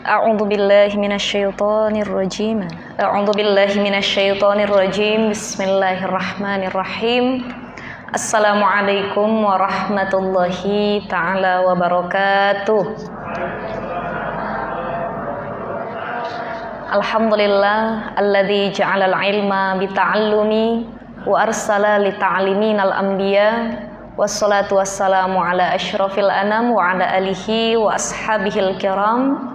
A'udzu billahi minasyaitonir rajim. A'udzu billahi minasyaitonir rajim. Bismillahirrahmanirrahim. Assalamualaikum warahmatullahi taala wabarakatuh. Alhamdulillah alladzi ja'alal ilma bita'allumi wa arsala lita'liminal anbiya. Wassalatu wassalamu ala asyrafil anam wa ala alihi wa ashabihil kiram.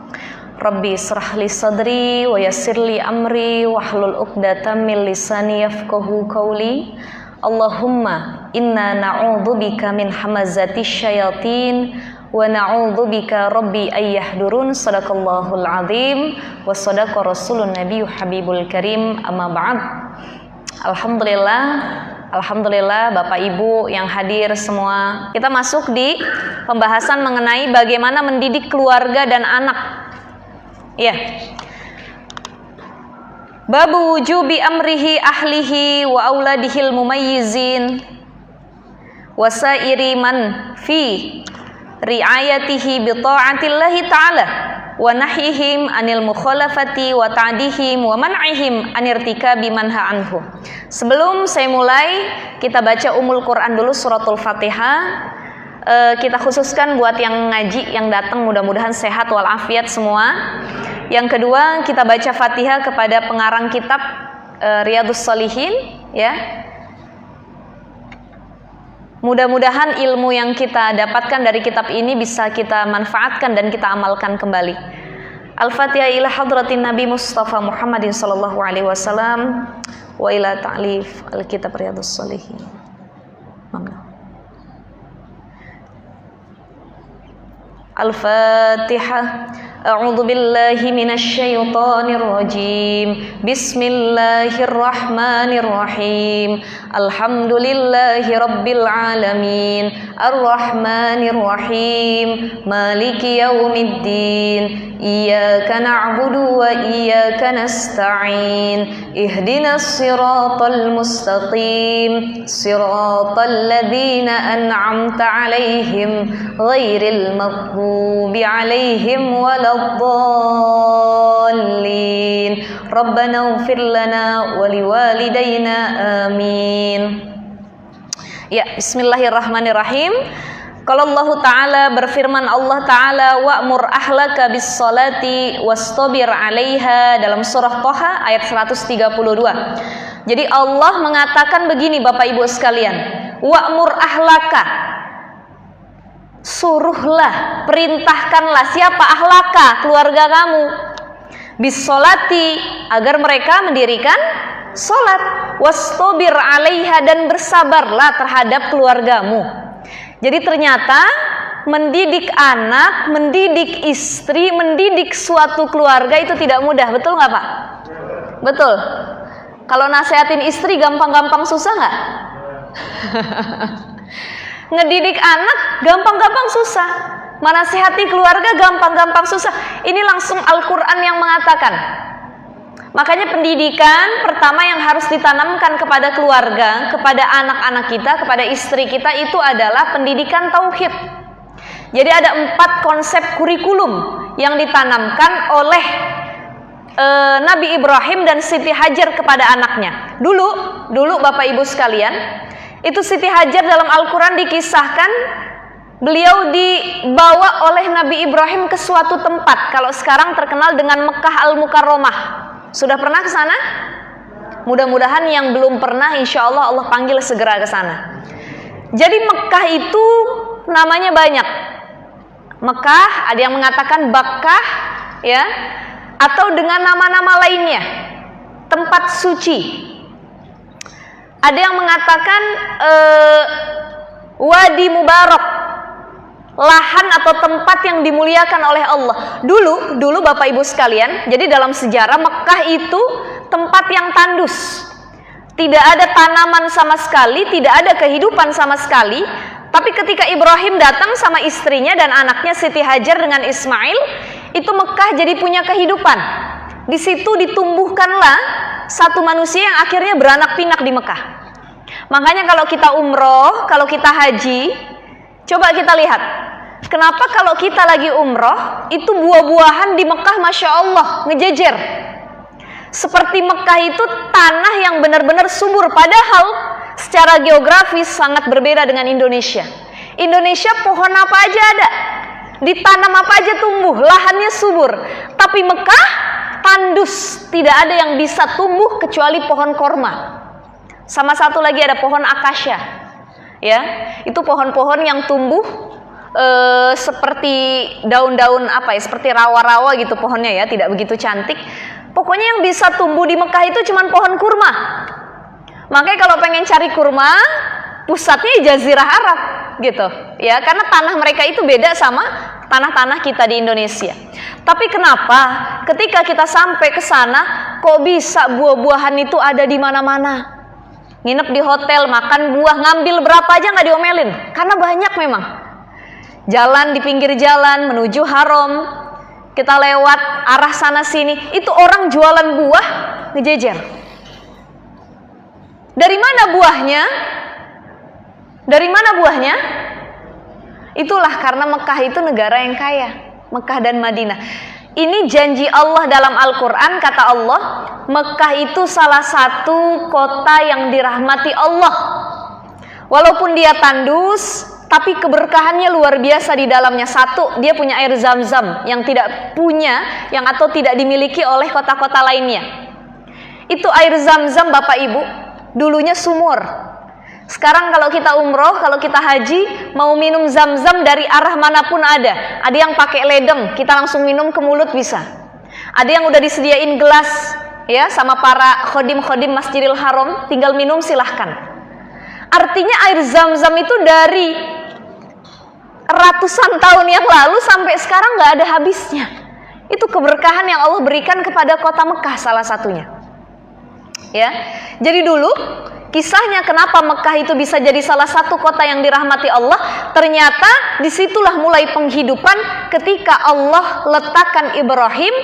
Rabbi israh li sadri wa yassir li amri wahlul 'uqdatam min lisani yafqahu qawli. Allahumma inna na'udzubika min hamazati syayatin wa na'udzubika rabbi ayyahdurun. Sadaqallahul azim wa sadaqa rasulun nabiyyu habibul karim. Amma ba'd. Alhamdulillah Bapak Ibu yang hadir semua. Kita masuk di pembahasan mengenai bagaimana mendidik keluarga dan anak. Ya. Babu wujubi amrihi ahlihi wa auladihil mumayyizin wasairi man fi riayatihi bi ta'atillahi ta'ala wa nahyihim anil mukhalafati wa ta'dihim wa man'ihim anirtikabi manha anhu. Sebelum saya mulai, kita baca Ummul Quran dulu, suratul Fatihah. Kita khususkan buat yang ngaji, yang datang, mudah-mudahan sehat walafiat semua. Yang kedua, kita baca Fatihah kepada pengarang kitab Riyadhus Shalihin, ya. Mudah-mudahan ilmu yang kita dapatkan dari kitab ini bisa kita manfaatkan dan kita amalkan kembali. Al-Fatihah ila hadratin Nabi Mustafa Muhammadin sallallahu alaihi wasallam wa ila ta'lif al-kitab Riyadhus Shalihin. Al-Fatihah. A'udzu billahi minasy syaithanir rajim. Bismillahirrahmanirrahim. Alhamdulillahi rabbil alamin. Arrahmanir rahim. Maliki yaumiddin. Iyyaka na'budu wa iyyaka nasta'in. Ihdinas siratal mustaqim. Siratal ladzina an'amta 'alaihim ghairil maghdubi 'alaihim waladdallin. Rabbana ighfir lana wa liwalidayna amin. Ya, bismillahirrahmanirrahim. Kalau Allah Ta'ala berfirman, Allah Ta'ala wa'mur ahlaka bis salati wastabir 'alaiha, dalam surah Thaha ayat 132. Jadi Allah mengatakan begini Bapak Ibu sekalian, wa'mur ahlaka, suruhlah, perintahkanlah. Siapa? Ahlaka, keluarga kamu. Bisolati, agar mereka mendirikan solat. Wastabir 'alaiha, dan bersabarlah terhadap keluargamu. Jadi ternyata mendidik anak, mendidik istri, mendidik suatu keluarga itu tidak mudah. Betul nggak Pak? Betul. Kalau nasehatin istri gampang-gampang susah nggak? Ngedidik anak gampang-gampang susah, menasihati keluarga gampang-gampang susah. Ini langsung Al-Quran yang mengatakan. Makanya pendidikan pertama yang harus ditanamkan kepada keluarga, kepada anak-anak kita, kepada istri kita itu adalah pendidikan tauhid. Jadi ada 4 konsep kurikulum yang ditanamkan oleh Nabi Ibrahim dan Siti Hajar kepada anaknya. Dulu Bapak Ibu sekalian, itu Siti Hajar dalam Al-Quran dikisahkan beliau dibawa oleh Nabi Ibrahim ke suatu tempat. Kalau sekarang terkenal dengan Mekah Al-Mukarramah. Sudah pernah ke sana? Mudah-mudahan yang belum pernah, insya Allah Allah panggil segera ke sana. Jadi Mekah itu namanya banyak. Mekah, ada yang mengatakan Bakkah, ya, atau dengan nama-nama lainnya, tempat suci. Ada yang mengatakan Wadi Mubarak, lahan atau tempat yang dimuliakan oleh Allah. Dulu Bapak Ibu sekalian, jadi dalam sejarah Mekah itu tempat yang tandus. Tidak ada tanaman sama sekali, tidak ada kehidupan sama sekali. Tapi ketika Ibrahim datang sama istrinya dan anaknya Siti Hajar dengan Ismail, itu Mekah jadi punya kehidupan. Di situ ditumbuhkanlah satu manusia yang akhirnya beranak pinak di Mekah. Makanya kalau kita umroh, kalau kita haji, coba kita lihat Kenapa kalau kita lagi umroh, itu buah-buahan di Mekah Masya Allah, ngejejer. Seperti Mekah itu tanah yang benar-benar subur. Padahal secara geografis sangat berbeda dengan Indonesia. Indonesia pohon apa aja ada, ditanam apa aja tumbuh, lahannya subur. Tapi Mekah tandus, tidak ada yang bisa tumbuh kecuali pohon korma. Sama satu lagi ada pohon akasya. Ya, itu pohon-pohon yang tumbuh seperti daun-daun apa ya, seperti rawa-rawa gitu pohonnya ya, tidak begitu cantik. Pokoknya yang bisa tumbuh di Mekah itu cuma pohon kurma. Makanya kalau pengen cari kurma, pusatnya Jazirah Arab gitu ya, karena tanah mereka itu beda sama tanah-tanah kita di Indonesia. Tapi kenapa ketika kita sampai ke sana kok bisa buah-buahan itu ada di mana-mana? Nginep di hotel, makan buah, ngambil berapa aja nggak diomelin, karena banyak memang. Jalan di pinggir jalan menuju haram, kita lewat arah sana sini, itu orang jualan buah ngejejer. Dari mana buahnya? Dari mana buahnya? Itulah karena Mekah itu negara yang kaya, Mekah dan Madinah. Ini janji Allah dalam Al-Quran, kata Allah, Mekah itu salah satu kota yang dirahmati Allah. Walaupun dia tandus, tapi keberkahannya luar biasa di dalamnya. Satu, dia punya air zam-zam yang tidak punya, yang atau tidak dimiliki oleh kota-kota lainnya. Itu air zam-zam Bapak Ibu, dulunya sumur. Sekarang kalau kita umroh, kalau kita haji, mau minum zam-zam dari arah manapun ada. Ada yang pakai ledeng, kita langsung minum ke mulut bisa. Ada yang udah disediain gelas, ya, sama para khodim-khodim Masjidil Haram, tinggal minum silahkan. Artinya air zam-zam itu dari ratusan tahun yang lalu sampai sekarang nggak ada habisnya. Itu keberkahan yang Allah berikan kepada kota Mekah salah satunya. Ya, jadi dulu kisahnya kenapa Mekah itu bisa jadi salah satu kota yang dirahmati Allah, ternyata disitulah mulai penghidupan ketika Allah letakkan Ibrahim,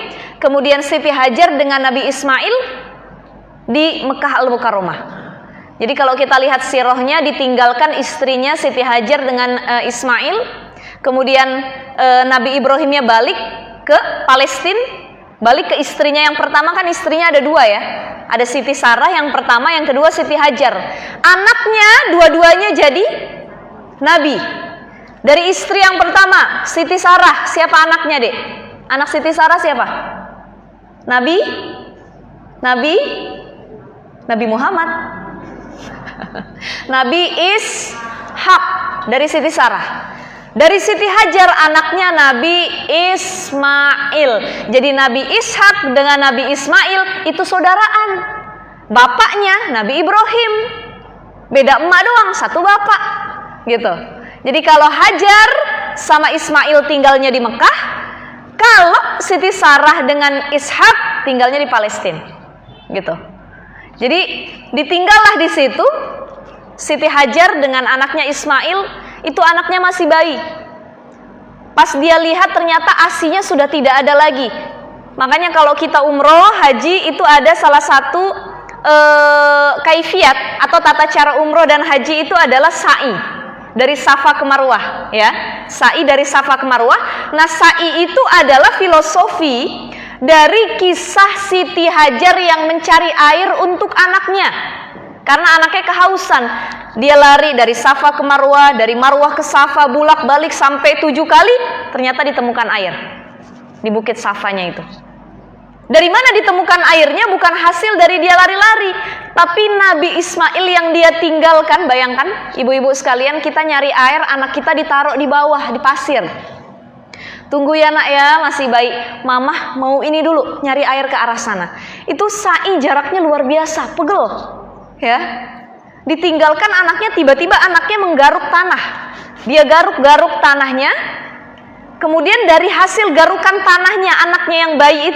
kemudian Siti Hajar dengan Nabi Ismail di Mekah Al-Mukarramah. Jadi kalau kita lihat sirahnya, ditinggalkan istrinya Siti Hajar dengan Ismail, kemudian Nabi Ibrahimnya balik ke Palestina, balik ke istrinya yang pertama. Kan istrinya ada dua ya, ada Siti Sarah yang pertama, yang kedua Siti Hajar. Anaknya dua-duanya jadi nabi. Dari istri yang pertama Siti Sarah, siapa anaknya dek? Anak Siti Sarah siapa? Nabi Muhammad. Nabi Ishak dari Siti Sarah. Dari Siti Hajar anaknya Nabi Ismail. Jadi Nabi Ishak dengan Nabi Ismail itu saudaraan. Bapaknya Nabi Ibrahim. Beda emak doang, satu bapak. Gitu. Jadi kalau Hajar sama Ismail tinggalnya di Mekah, kalau Siti Sarah dengan Ishak tinggalnya di Palestina. Gitu. Jadi ditinggallah di situ Siti Hajar dengan anaknya Ismail. Itu anaknya masih bayi. Pas dia lihat ternyata asinya sudah tidak ada lagi. Makanya kalau kita umroh, haji, itu ada salah satu kaifiat atau tata cara umroh dan haji itu adalah sa'i dari Safa ke Marwah, ya. Sa'i dari Safa ke Marwah. Nah, sa'i itu adalah filosofi dari kisah Siti Hajar yang mencari air untuk anaknya. Karena anaknya kehausan. Dia lari dari Safa ke Marwah, dari Marwah ke Safa, bolak-balik sampai 7 kali, ternyata ditemukan air di bukit Safanya itu. Dari mana ditemukan airnya? Bukan hasil dari dia lari-lari, tapi Nabi Ismail yang dia tinggalkan. Bayangkan, ibu-ibu sekalian, kita nyari air, anak kita ditaruh di bawah, di pasir. Tunggu ya nak ya, masih baik. Mamah mau ini dulu, nyari air ke arah sana. Itu sa'i jaraknya luar biasa, pegel. Ya. Ditinggalkan anaknya, tiba-tiba anaknya menggaruk tanah. Dia garuk-garuk tanahnya. Kemudian dari hasil garukan tanahnya anaknya yang bayi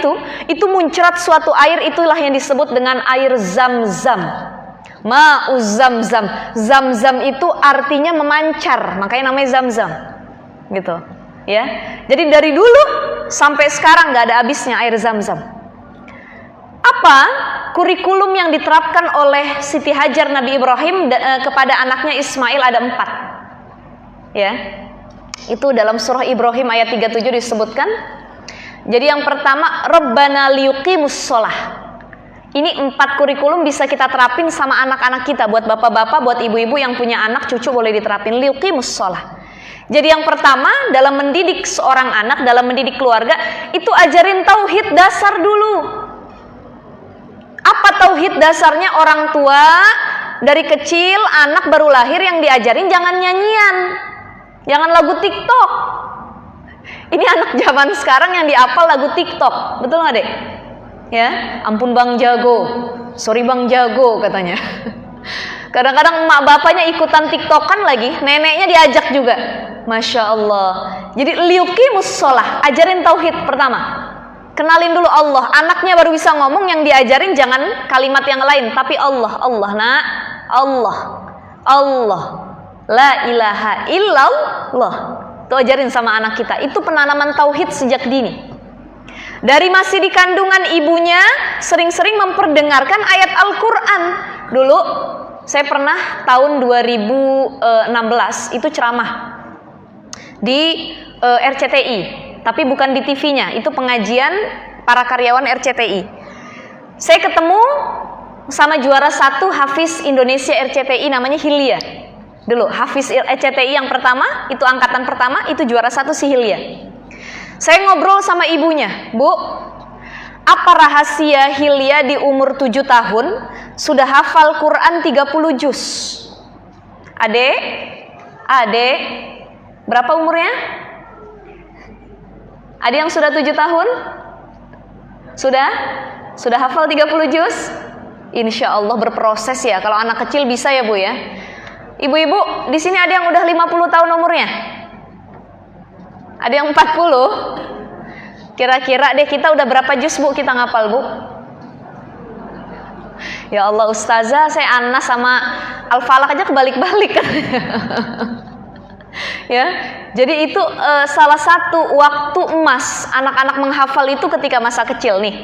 itu muncrat suatu air, itulah yang disebut dengan air zam-zam. Ma'uz zam-zam. Zam-zam itu artinya memancar, makanya namanya zam-zam. Gitu. Ya. Jadi dari dulu sampai sekarang nggak ada habisnya air zam-zam. Apa kurikulum yang diterapkan oleh Siti Hajar Nabi Ibrahim kepada anaknya Ismail? Ada 4. Ya. Itu dalam surah Ibrahim ayat 37 disebutkan. Jadi yang pertama, Rabbana liyuqimus shalah. Ini 4 kurikulum bisa kita terapin sama anak-anak kita. Buat bapak-bapak, buat ibu-ibu yang punya anak, cucu boleh diterapin. Liyuqimus shalah. Jadi yang pertama, dalam mendidik seorang anak, dalam mendidik keluarga, itu ajarin tauhid dasar dulu. Apa tauhid dasarnya? Orang tua dari kecil, anak baru lahir yang diajarin jangan nyanyian, jangan lagu TikTok. Ini anak zaman sekarang yang dihafal lagu TikTok, betul nggak dek? Ya, ampun bang jago, sorry bang jago katanya. Kadang-kadang emak bapaknya ikutan TikTokan lagi, neneknya diajak juga. Masya Allah. Jadi liyuqimus shalah, ajarin tauhid pertama. Kenalin dulu Allah. Anaknya baru bisa ngomong, yang diajarin jangan kalimat yang lain, tapi Allah. Allah nak, Allah, Allah, la ilaha illallah. Itu ajarin sama anak kita. Itu penanaman tauhid sejak dini. Dari masih di kandungan ibunya, sering-sering memperdengarkan ayat Al-Quran. Dulu saya pernah tahun 2016 itu ceramah di RCTI, tapi bukan di TV-nya, itu pengajian para karyawan RCTI. Saya ketemu sama juara 1 Hafiz Indonesia RCTI, namanya Hilya. Dulu Hafiz RCTI yang pertama, itu angkatan pertama, itu juara 1 si Hilya. Saya ngobrol sama ibunya, Bu, apa rahasia Hilya di umur 7 tahun sudah hafal Quran 30 juz? Adek, berapa umurnya? Ada yang sudah 7 tahun? Sudah hafal 30 juz? Insya Allah berproses ya. Kalau anak kecil bisa ya Bu ya. Ibu-ibu, di sini ada yang udah 50 tahun umurnya? Ada yang 40? Kira-kira deh kita udah berapa juz Bu kita ngapal Bu? Ya Allah ustazah, saya Anas sama Al-Falaq aja kebalik-balik katanya. Ya, jadi itu salah satu waktu emas anak-anak menghafal itu ketika masa kecil nih.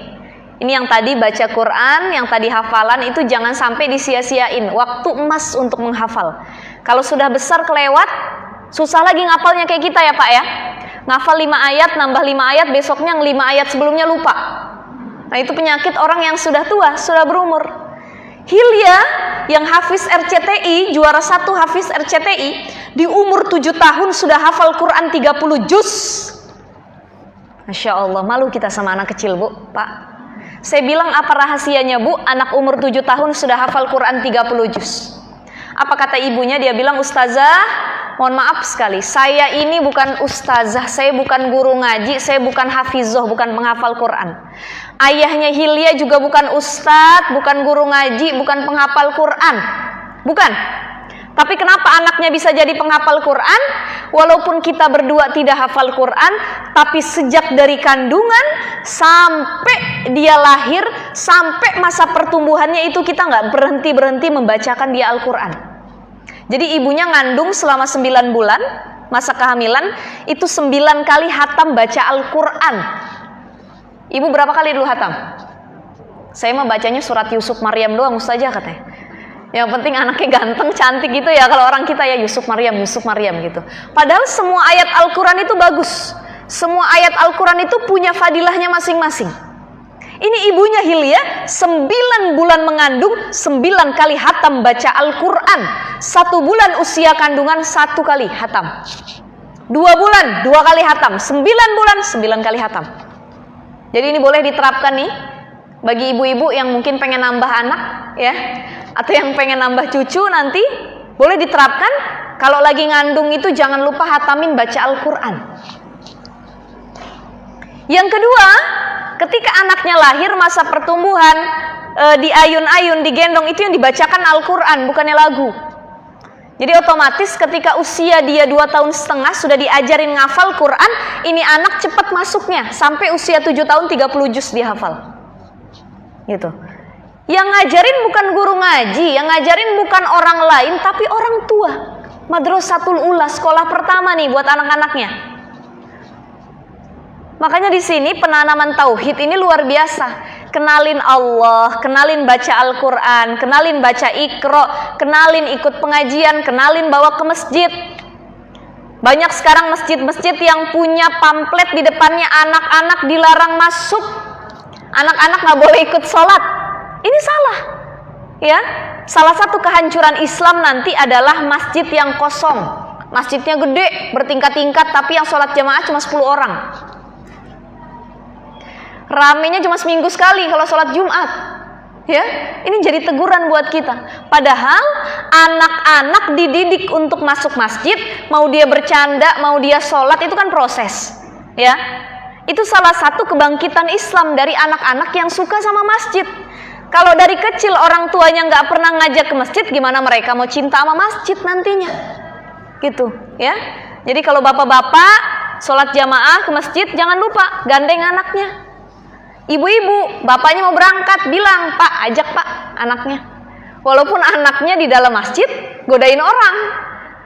Ini yang tadi baca Quran, yang tadi hafalan itu jangan sampai disia-siain. Waktu emas untuk menghafal. Kalau sudah besar kelewat, susah lagi ngapalnya kayak kita ya Pak ya. Ngafal 5 ayat, nambah 5 ayat, besoknya yang 5 ayat sebelumnya lupa. Nah itu penyakit orang yang sudah tua, sudah berumur. Hilya yang Hafiz RCTI, juara 1 Hafiz RCTI, di umur 7 tahun sudah hafal Quran 30 juz. Masya Allah, malu kita sama anak kecil Bu, Pak. Saya bilang apa rahasianya Bu, anak umur 7 tahun sudah hafal Quran 30 juz. Apa kata ibunya? Dia bilang, ustazah, mohon maaf sekali, saya ini bukan ustazah, saya bukan guru ngaji, saya bukan hafizoh, bukan penghafal Quran. Ayahnya Hilya juga bukan ustadz, bukan guru ngaji, bukan penghafal Quran. Bukan. Tapi kenapa anaknya bisa jadi penghafal Quran? Walaupun kita berdua tidak hafal Quran, tapi sejak dari kandungan sampai dia lahir, sampai masa pertumbuhannya itu kita nggak berhenti-berhenti membacakan dia Al-Quran. Jadi ibunya ngandung selama 9 bulan, masa kehamilan, itu 9 kali hatam baca Al-Quran. Ibu berapa kali dulu hatam? Saya mah bacanya surat Yusuf Maryam doang saja katanya. Yang penting anaknya ganteng, cantik gitu ya. Kalau orang kita ya Yusuf Maryam gitu. Padahal semua ayat Al-Quran itu bagus. Semua ayat Al-Quran itu punya fadilahnya masing-masing. Ini ibunya Hilya 9 bulan mengandung, 9 kali hatam baca Al-Quran. 1 bulan usia kandungan 1 kali hatam. 2 bulan 2 kali hatam. 9 bulan 9 kali hatam. Jadi ini boleh diterapkan nih bagi ibu-ibu yang mungkin pengen nambah anak ya, atau yang pengen nambah cucu nanti, boleh diterapkan. Kalau lagi ngandung itu jangan lupa hatamin baca Al-Quran. Yang kedua, ketika anaknya lahir masa pertumbuhan, diayun-ayun, digendong, itu yang dibacakan Al-Quran, bukannya lagu. Jadi otomatis ketika usia dia 2,5 tahun sudah diajarin ngafal Quran, ini anak cepat masuknya, sampai usia 7 tahun 30 juz dia hafal. Gitu. Yang ngajarin bukan guru ngaji, yang ngajarin bukan orang lain, tapi orang tua. Madrasatul Ula, sekolah pertama nih buat anak-anaknya. Makanya di sini penanaman tauhid ini luar biasa. Kenalin Allah, kenalin baca Al-Quran, kenalin baca Iqra, kenalin ikut pengajian, kenalin bawa ke masjid. Banyak sekarang masjid-masjid yang punya pamflet di depannya anak-anak dilarang masuk, anak-anak nggak boleh ikut sholat. Ini salah, ya. Salah satu kehancuran Islam nanti adalah masjid yang kosong. Masjidnya gede, bertingkat-tingkat, tapi yang sholat jamaah cuma 10 orang. Ramenya cuma seminggu sekali kalau sholat Jumat. Ya, ini jadi teguran buat kita. Padahal anak-anak dididik untuk masuk masjid, mau dia bercanda, mau dia sholat, itu kan proses. Ya, itu salah satu kebangkitan Islam dari anak-anak yang suka sama masjid. Kalau dari kecil orang tuanya nggak pernah ngajak ke masjid, gimana mereka mau cinta sama masjid nantinya? Gitu, ya. Jadi kalau bapak-bapak sholat jamaah ke masjid, jangan lupa gandeng anaknya. Ibu-ibu, bapaknya mau berangkat, bilang, Pak, ajak Pak anaknya. Walaupun anaknya di dalam masjid, godain orang.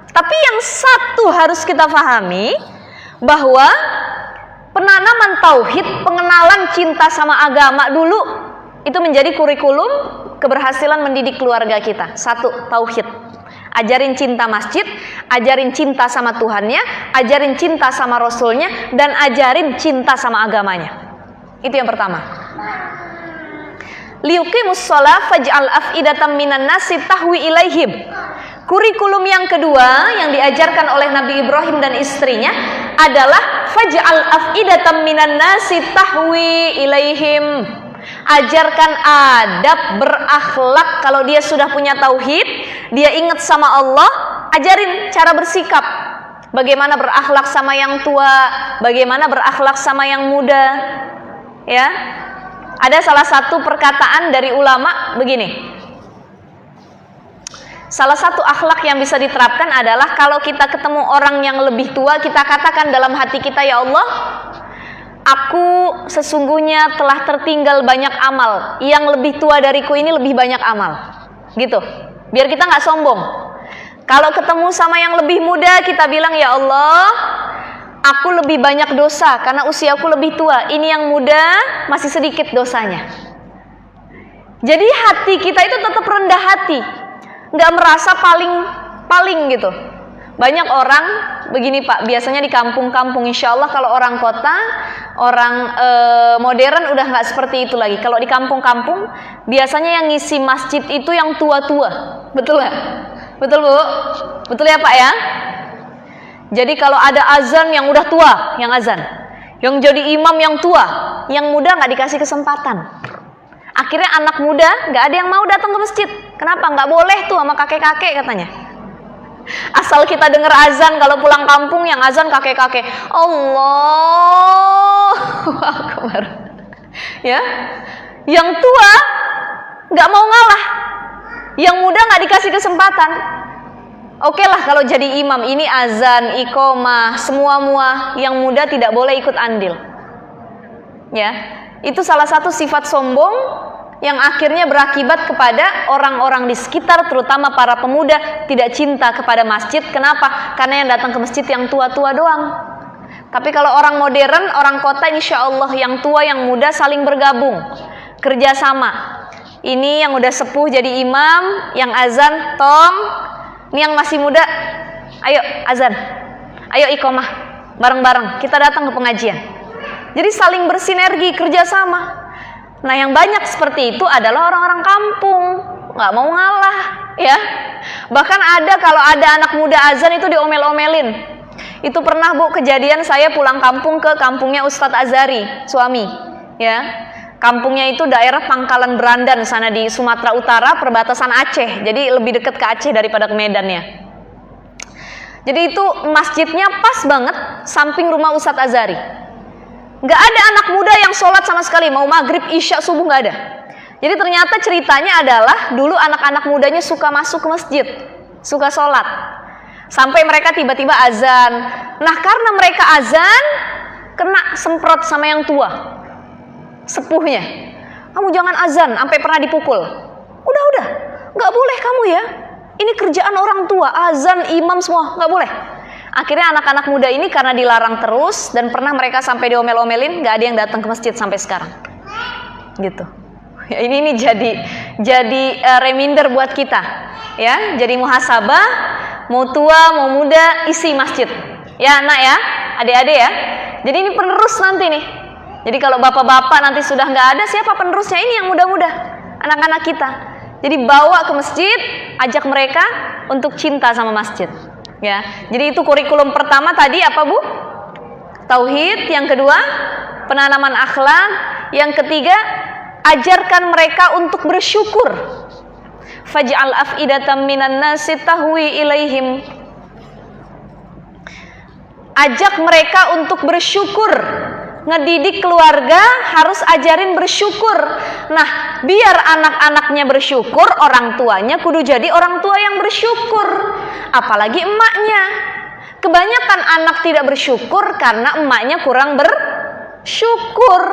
Tapi yang satu harus kita pahami, bahwa penanaman tauhid, pengenalan cinta sama agama dulu, itu menjadi kurikulum keberhasilan mendidik keluarga kita. Satu, tauhid. Ajarin cinta masjid, ajarin cinta sama Tuhannya, ajarin cinta sama Rasulnya, dan ajarin cinta sama agamanya. Itu yang pertama. Liuqimus shalah faj'al af'idatan minan nasi tahwi ilaihim. Kurikulum yang kedua yang diajarkan oleh Nabi Ibrahim dan istrinya adalah faj'al af'idatan minan nasi tahwi ilaihim. Ajarkan adab berakhlak. Kalau dia sudah punya tauhid, dia ingat sama Allah, ajarin cara bersikap. Bagaimana berakhlak sama yang tua, bagaimana berakhlak sama yang muda. Ya, ada salah satu perkataan dari ulama begini. Salah satu akhlak yang bisa diterapkan adalah kalau kita ketemu orang yang lebih tua, kita katakan dalam hati kita, ya Allah, aku sesungguhnya telah tertinggal banyak amal. Yang lebih tua dariku ini lebih banyak amal. Gitu. Biar kita nggak sombong. Kalau ketemu sama yang lebih muda, kita bilang, ya Allah, aku lebih banyak dosa karena usiaku lebih tua. Ini yang muda masih sedikit dosanya. Jadi hati kita itu tetap rendah hati, nggak merasa paling gitu. Banyak orang begini Pak, biasanya di kampung-kampung, insya Allah kalau orang kota, orang modern udah nggak seperti itu lagi. Kalau di kampung-kampung biasanya yang ngisi masjid itu yang tua-tua, betul nggak? Betul Bu? Betul ya Pak ya? Jadi kalau ada azan yang udah tua, yang azan, yang jadi imam yang tua, yang muda nggak dikasih kesempatan. Akhirnya anak muda nggak ada yang mau datang ke masjid. Kenapa? Nggak boleh tuh sama kakek-kakek katanya. Asal kita dengar azan, kalau pulang kampung yang azan kakek-kakek. Allahu Akbar. Ya, yang tua nggak mau ngalah, yang muda nggak dikasih kesempatan. Oke lah kalau jadi imam, ini azan, iqomah, semua yang muda tidak boleh ikut andil. Ya, itu salah satu sifat sombong yang akhirnya berakibat kepada orang-orang di sekitar, terutama para pemuda, tidak cinta kepada masjid. Kenapa? Karena yang datang ke masjid yang tua-tua doang. Tapi kalau orang modern, orang kota, insya Allah yang tua, yang muda saling bergabung, kerjasama. Ini yang udah sepuh jadi imam, yang azan, tong. Ini yang masih muda, ayo azan, ayo iqomah, bareng-bareng kita datang ke pengajian. Jadi saling bersinergi, kerjasama. Nah yang banyak seperti itu adalah orang-orang kampung, nggak mau ngalah, ya. Bahkan ada kalau ada anak muda azan itu diomel-omelin. Itu pernah Bu kejadian, saya pulang kampung ke kampungnya Ustadz Azhari, suami, ya. Kampungnya itu daerah Pangkalan Berandan sana di Sumatera Utara, perbatasan Aceh. Jadi lebih dekat ke Aceh daripada ke Medannya. Jadi itu masjidnya pas banget samping rumah Ustadz Azhari. Gak ada anak muda yang sholat sama sekali, mau maghrib, isya, subuh gak ada. Jadi ternyata ceritanya adalah dulu anak-anak mudanya suka masuk ke masjid, suka sholat. Sampai mereka tiba-tiba azan. Nah karena mereka azan, kena semprot sama yang tua, sepuhnya. Kamu jangan azan, sampai pernah dipukul. Udah, nggak boleh kamu ya. Ini kerjaan orang tua, azan, imam semua, nggak boleh. Akhirnya anak-anak muda ini karena dilarang terus dan pernah mereka sampai diomel-omelin, nggak ada yang datang ke masjid sampai sekarang. Gitu. Ya, ini jadi reminder buat kita, ya. Jadi muhasabah, mau tua, mau muda, isi masjid. Ya anak ya, adik-adik ya. Jadi ini penerus nanti nih. Jadi kalau bapak-bapak nanti sudah nggak ada, siapa penerusnya? Ini yang muda-muda, anak-anak kita. Jadi bawa ke masjid, ajak mereka untuk cinta sama masjid. Ya, jadi itu kurikulum pertama tadi apa Bu? Tauhid. Yang kedua, penanaman akhlak. Yang ketiga, ajarkan mereka untuk bersyukur. Faj'al af'idatam minan nasi tahwi ilaihim. Ajak mereka untuk bersyukur. Ngedidik keluarga harus ajarin bersyukur. Nah, biar anak-anaknya bersyukur, orang tuanya kudu jadi orang tua yang bersyukur. Apalagi emaknya. Kebanyakan anak tidak bersyukur karena emaknya kurang bersyukur.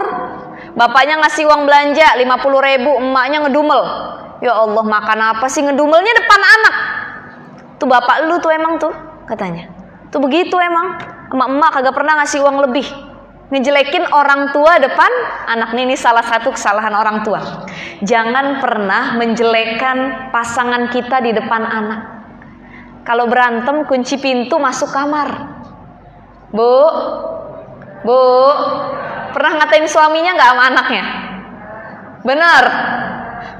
Bapaknya ngasih uang belanja 50.000, emaknya ngedumel. Ya Allah, makan apa sih, ngedumelnya depan anak. Tuh bapak lu tuh emang tuh, katanya. Tuh begitu emang. Emak-emak kagak pernah ngasih uang lebih. Ngejelekin orang tua depan anak. Ini salah satu kesalahan orang tua. Jangan pernah menjelekkan pasangan kita di depan anak. Kalau berantem kunci pintu, masuk kamar. Bu, pernah ngatain suaminya nggak sama anaknya?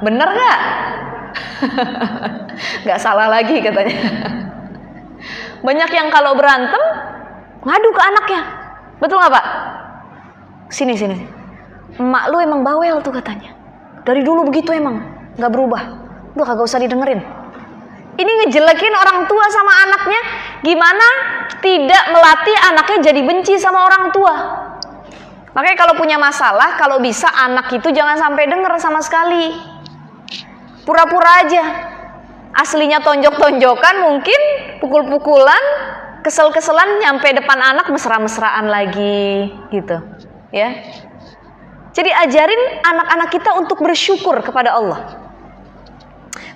Bener nggak? Nggak salah lagi katanya. Banyak yang kalau berantem ngadu ke anaknya. Betul nggak Pak? Sini. Emak lu emang bawel tuh katanya. Dari dulu begitu emang, nggak berubah. Udah kagak usah didengerin. Ini ngejelekin orang tua sama anaknya. Gimana tidak melatih anaknya jadi benci sama orang tua? Makanya kalau punya masalah, kalau bisa anak itu jangan sampai denger sama sekali. Pura-pura aja. Aslinya tonjok-tonjokan, mungkin pukul-pukulan, kesel-keselan, nyampe depan anak mesra-mesraan lagi gitu. Ya. Jadi ajarin anak-anak kita untuk bersyukur kepada Allah.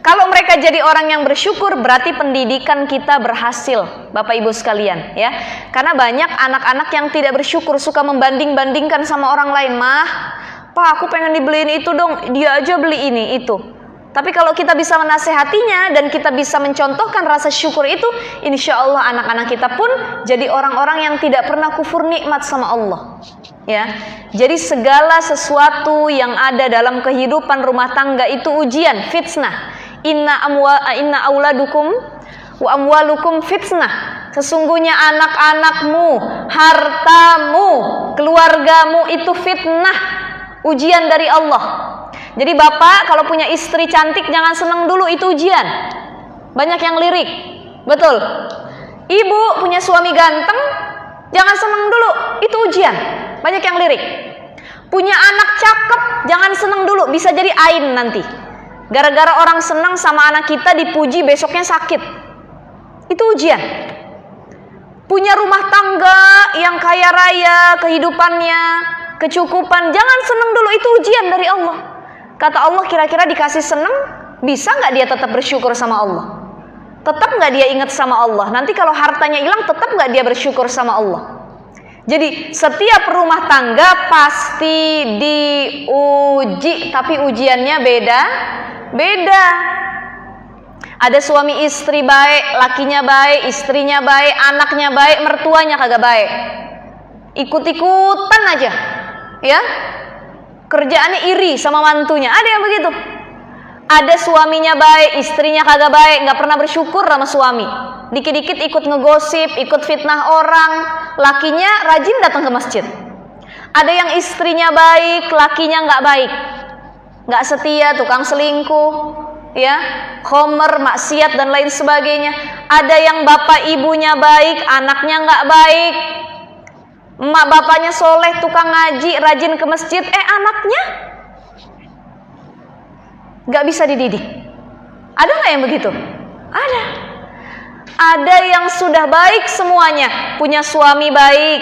Kalau mereka jadi orang yang bersyukur, berarti pendidikan kita berhasil, Bapak Ibu sekalian, ya. Karena banyak anak-anak yang tidak bersyukur, suka membanding-bandingkan sama orang lain. Mah, Pak, aku pengen dibeliin itu dong, dia aja beli ini itu. Tapi kalau kita bisa menasehatinya dan kita bisa mencontohkan rasa syukur itu, insya Allah anak-anak kita pun jadi orang-orang yang tidak pernah kufur nikmat sama Allah. Ya, jadi segala sesuatu yang ada dalam kehidupan rumah tangga itu ujian, fitnah. Inna auladukum wa amwalukum fitnah. Sesungguhnya anak-anakmu, hartamu, keluargamu itu fitnah, ujian dari Allah. Jadi bapak kalau punya istri cantik jangan seneng dulu, itu ujian. Banyak yang lirik, betul. Ibu punya suami ganteng jangan seneng dulu, itu ujian. Banyak yang lirik. Punya anak cakep jangan seneng dulu, bisa jadi ain nanti. Gara-gara orang senang sama anak kita dipuji, besoknya sakit. Itu ujian. Punya rumah tangga yang kaya raya, kehidupannya, kecukupan, jangan senang dulu, itu ujian dari Allah. Kata Allah, kira-kira dikasih senang, bisa nggak dia tetap bersyukur sama Allah? Tetap nggak dia ingat sama Allah? Nanti kalau hartanya hilang, tetap nggak dia bersyukur sama Allah? Jadi setiap rumah tangga pasti diuji, tapi ujiannya beda. Ada suami istri baik, lakinya baik, istrinya baik, anaknya baik, mertuanya kagak baik. Ikut-ikutan aja, ya. Kerjaannya iri sama mantunya, ada yang begitu. Ada suaminya baik, istrinya kagak baik, nggak pernah bersyukur sama suami. Dikit-dikit ikut ngegosip, ikut fitnah orang. Lakinya rajin datang ke masjid. Ada yang istrinya baik, lakinya nggak baik, nggak setia, tukang selingkuh, ya, khomer, maksiat dan lain sebagainya. Ada yang bapak ibunya baik, anaknya nggak baik. Emak bapaknya soleh, tukang ngaji, rajin ke masjid, anaknya nggak bisa dididik. Ada nggak yang begitu? Ada. Ada yang sudah baik semuanya, punya suami baik,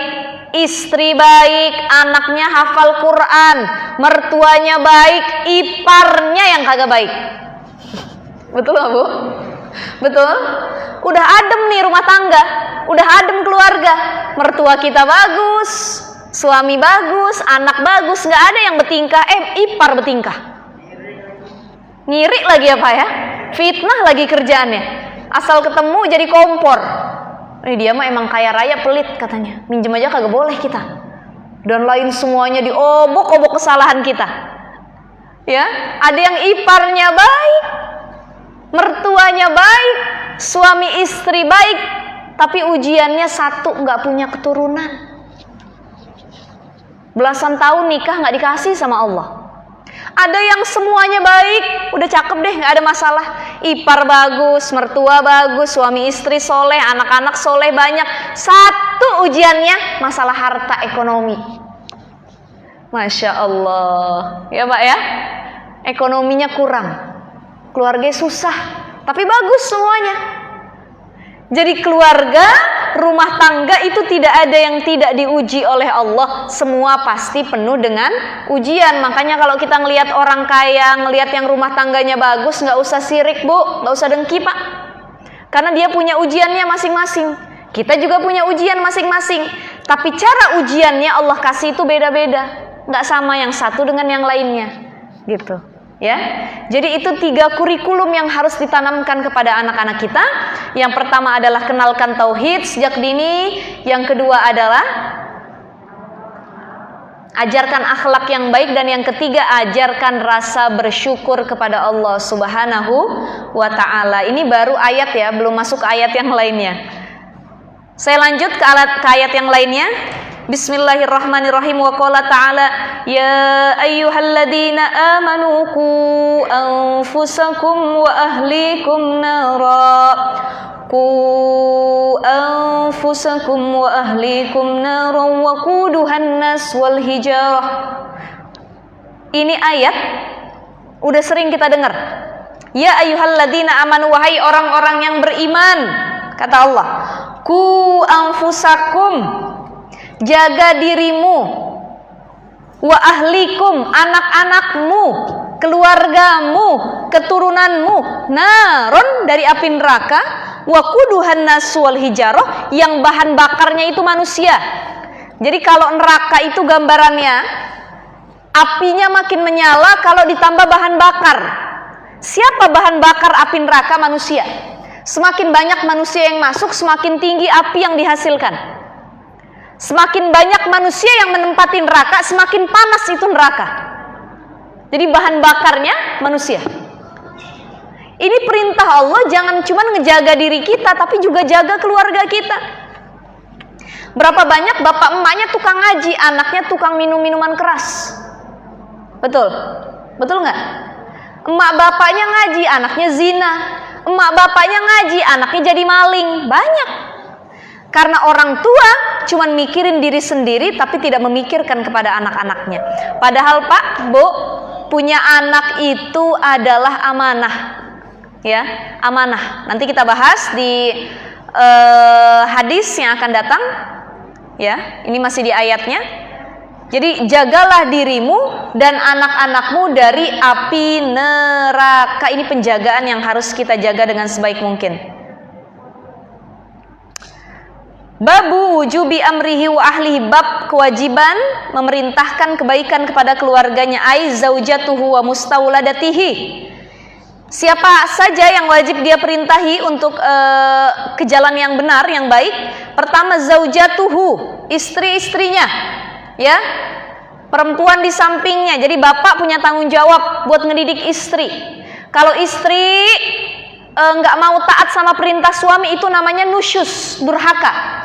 istri baik, anaknya hafal Quran, mertuanya baik, iparnya yang kagak baik. Betul nggak Bu? Betul? Udah adem nih rumah tangga, udah adem keluarga, mertua kita bagus, suami bagus, anak bagus, nggak ada yang bertingkah, ipar bertingkah. Ngirik lagi apa ya? Fitnah lagi kerjaannya. Asal ketemu jadi kompor. Dia mah emang kaya raya pelit katanya. Minjem aja kagak boleh kita. Dan lain semuanya diobok-obok kesalahan kita. Ya, ada yang iparnya baik, mertuanya baik, suami istri baik, tapi ujiannya satu, nggak punya keturunan. Belasan tahun nikah nggak dikasih sama Allah. Ada yang semuanya baik, udah cakep deh, nggak ada masalah. Ipar bagus, mertua bagus, suami istri soleh, anak-anak soleh banyak. Satu ujiannya masalah harta ekonomi. Masya Allah, ya Pak ya. Ekonominya kurang, keluarga susah, tapi bagus semuanya. Jadi keluarga, rumah tangga itu tidak ada yang tidak diuji oleh Allah. Semua pasti penuh dengan ujian. Makanya kalau kita ngelihat orang kaya, ngelihat yang rumah tangganya bagus, nggak usah sirik Bu, nggak usah dengki Pak. Karena dia punya ujiannya masing-masing. Kita juga punya ujian masing-masing. Tapi cara ujiannya Allah kasih itu beda-beda. Nggak sama yang satu dengan yang lainnya. Gitu. Ya, jadi itu 3 kurikulum yang harus ditanamkan kepada anak-anak kita. Yang pertama adalah kenalkan tauhid sejak dini. Yang kedua adalah ajarkan akhlak yang baik, dan yang ketiga ajarkan rasa bersyukur kepada Allah Subhanahu wa ta'ala. Ini baru ayat ya, belum masuk ke ayat yang lainnya. Saya lanjut ke ayat yang lainnya. Bismillahirrahmanirrahim. Wa qala ta'ala ya ayyuhalladzina amanu qu anfusakum wa ahlikum nara wa quduhan nas wal hijarah. Ini ayat udah sering kita dengar. Ya ayyuhalladzina amanu, wahai orang-orang yang beriman, kata Allah, qu anfusakum, jaga dirimu, wa ahlikum, anak-anakmu, keluargamu, keturunanmu, naron, dari api neraka, wa quduhan nas wal hijarah, yang bahan bakarnya itu manusia. Jadi kalau neraka itu gambarannya apinya makin menyala kalau ditambah bahan bakar. Siapa bahan bakar api neraka? Manusia. Semakin banyak manusia yang masuk, semakin tinggi api yang dihasilkan. Semakin banyak manusia yang menempati neraka, semakin panas itu neraka. Jadi bahan bakarnya manusia. Ini perintah Allah, jangan cuma ngejaga diri kita, tapi juga jaga keluarga kita. Berapa banyak bapak emaknya tukang ngaji, anaknya tukang minum minuman keras. Betul? Betul nggak? Emak bapaknya ngaji, anaknya zina. Emak bapaknya ngaji, anaknya jadi maling. Banyak. Karena orang tua cuma mikirin diri sendiri, tapi tidak memikirkan kepada anak-anaknya. Padahal Pak, Bu, punya anak itu adalah amanah. Ya, amanah. Nanti kita bahas di hadis yang akan datang. Ya, ini masih di ayatnya. Jadi jagalah dirimu dan anak-anakmu dari api neraka. Ini penjagaan yang harus kita jaga dengan sebaik mungkin. Babu wujubi amrihi wa ahlihi, bab kewajiban memerintahkan kebaikan kepada keluarganya, ai zaujatuhu wa mustauladatihi. Siapa saja yang wajib dia perintahi untuk ke jalan yang benar, yang baik? Pertama, zaujatuhu, istri-istrinya. Ya. Perempuan di sampingnya. Jadi bapak punya tanggung jawab buat ngedidik istri. Kalau istri nggak mau taat sama perintah suami, itu namanya nusyus, durhaka.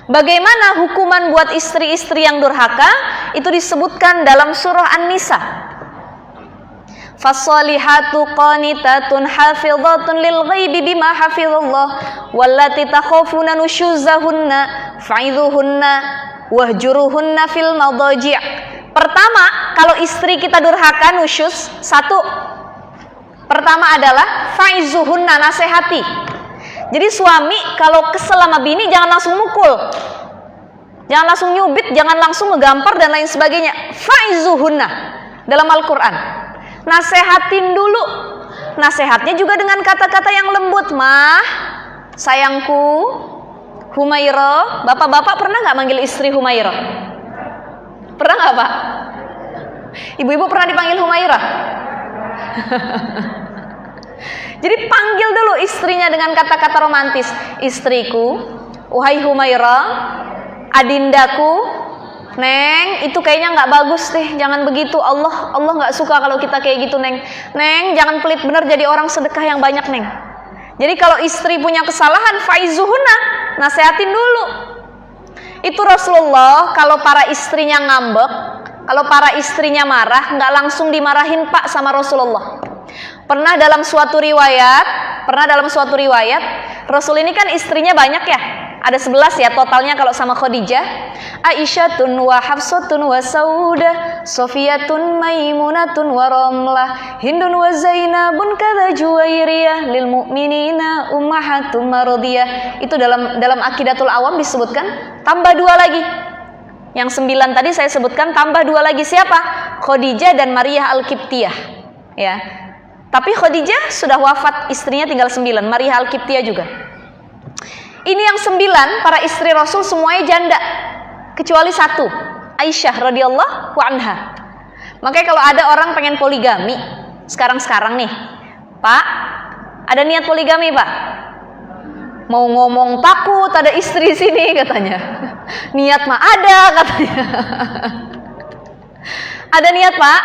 Bagaimana hukuman buat istri-istri yang durhaka? Itu disebutkan dalam surah An-Nisa. Fassalihatu qanitatun hafizatun lil ghaibi bima hafizallah wallati takhafuna nusyuzahunna fa'idhuhunna wahjuruhunna fil madaji'. Pertama, kalau istri kita durhaka, nusyuz, satu, pertama adalah fa'izuhunna, nasihati. Jadi suami kalau kesel sama bini jangan langsung mukul, jangan langsung nyubit, jangan langsung ngegampar dan lain sebagainya. Fa'izuhunna dalam Al-Quran, nasehatin dulu. Nasehatnya juga dengan kata-kata yang lembut. Mah, sayangku, Humairah. Bapak-bapak pernah nggak manggil istri Humairah? Pernah nggak Pak? Ibu-ibu pernah dipanggil Humairah? Jadi panggil dulu istrinya dengan kata-kata romantis. Istriku, Wahai Humairah, adindaku, Neng, itu kayaknya nggak bagus deh, jangan begitu. Allah nggak suka kalau kita kayak gitu, Neng. Neng, jangan pelit bener, jadi orang sedekah yang banyak, Neng. Jadi kalau istri punya kesalahan, faizuhuna, nasehatin dulu. Itu Rasulullah kalau para istrinya ngambek, kalau para istrinya marah, nggak langsung dimarahin Pak sama Rasulullah. Pernah dalam suatu riwayat, Rasul ini kan istrinya banyak ya. Ada 11 ya totalnya kalau sama Khadijah. Aisyatun wa Hafsatun wa Saudah, Sofiyatun Maimunatun wa Ramlah, Hindun wa Zainabun kadza Juwairiyah, lil mu'minina ummahatum maradiyah. Itu dalam Aqidatul Awam disebutkan, tambah 2 lagi. Yang 9 tadi saya sebutkan, tambah 2 lagi. Siapa? Khadijah dan Maria Al-Qibtiyah. Ya. Tapi Khadijah sudah wafat, istrinya tinggal 9, Maria Al-Qibtiyah juga. Ini yang 9, para istri Rasul semuanya janda, kecuali 1, Aisyah radhiyallahu anha. Makanya kalau ada orang pengen poligami sekarang nih, Pak, ada niat poligami Pak? Mau ngomong takut ada istri sini katanya. Niat mah ada katanya. Ada niat Pak?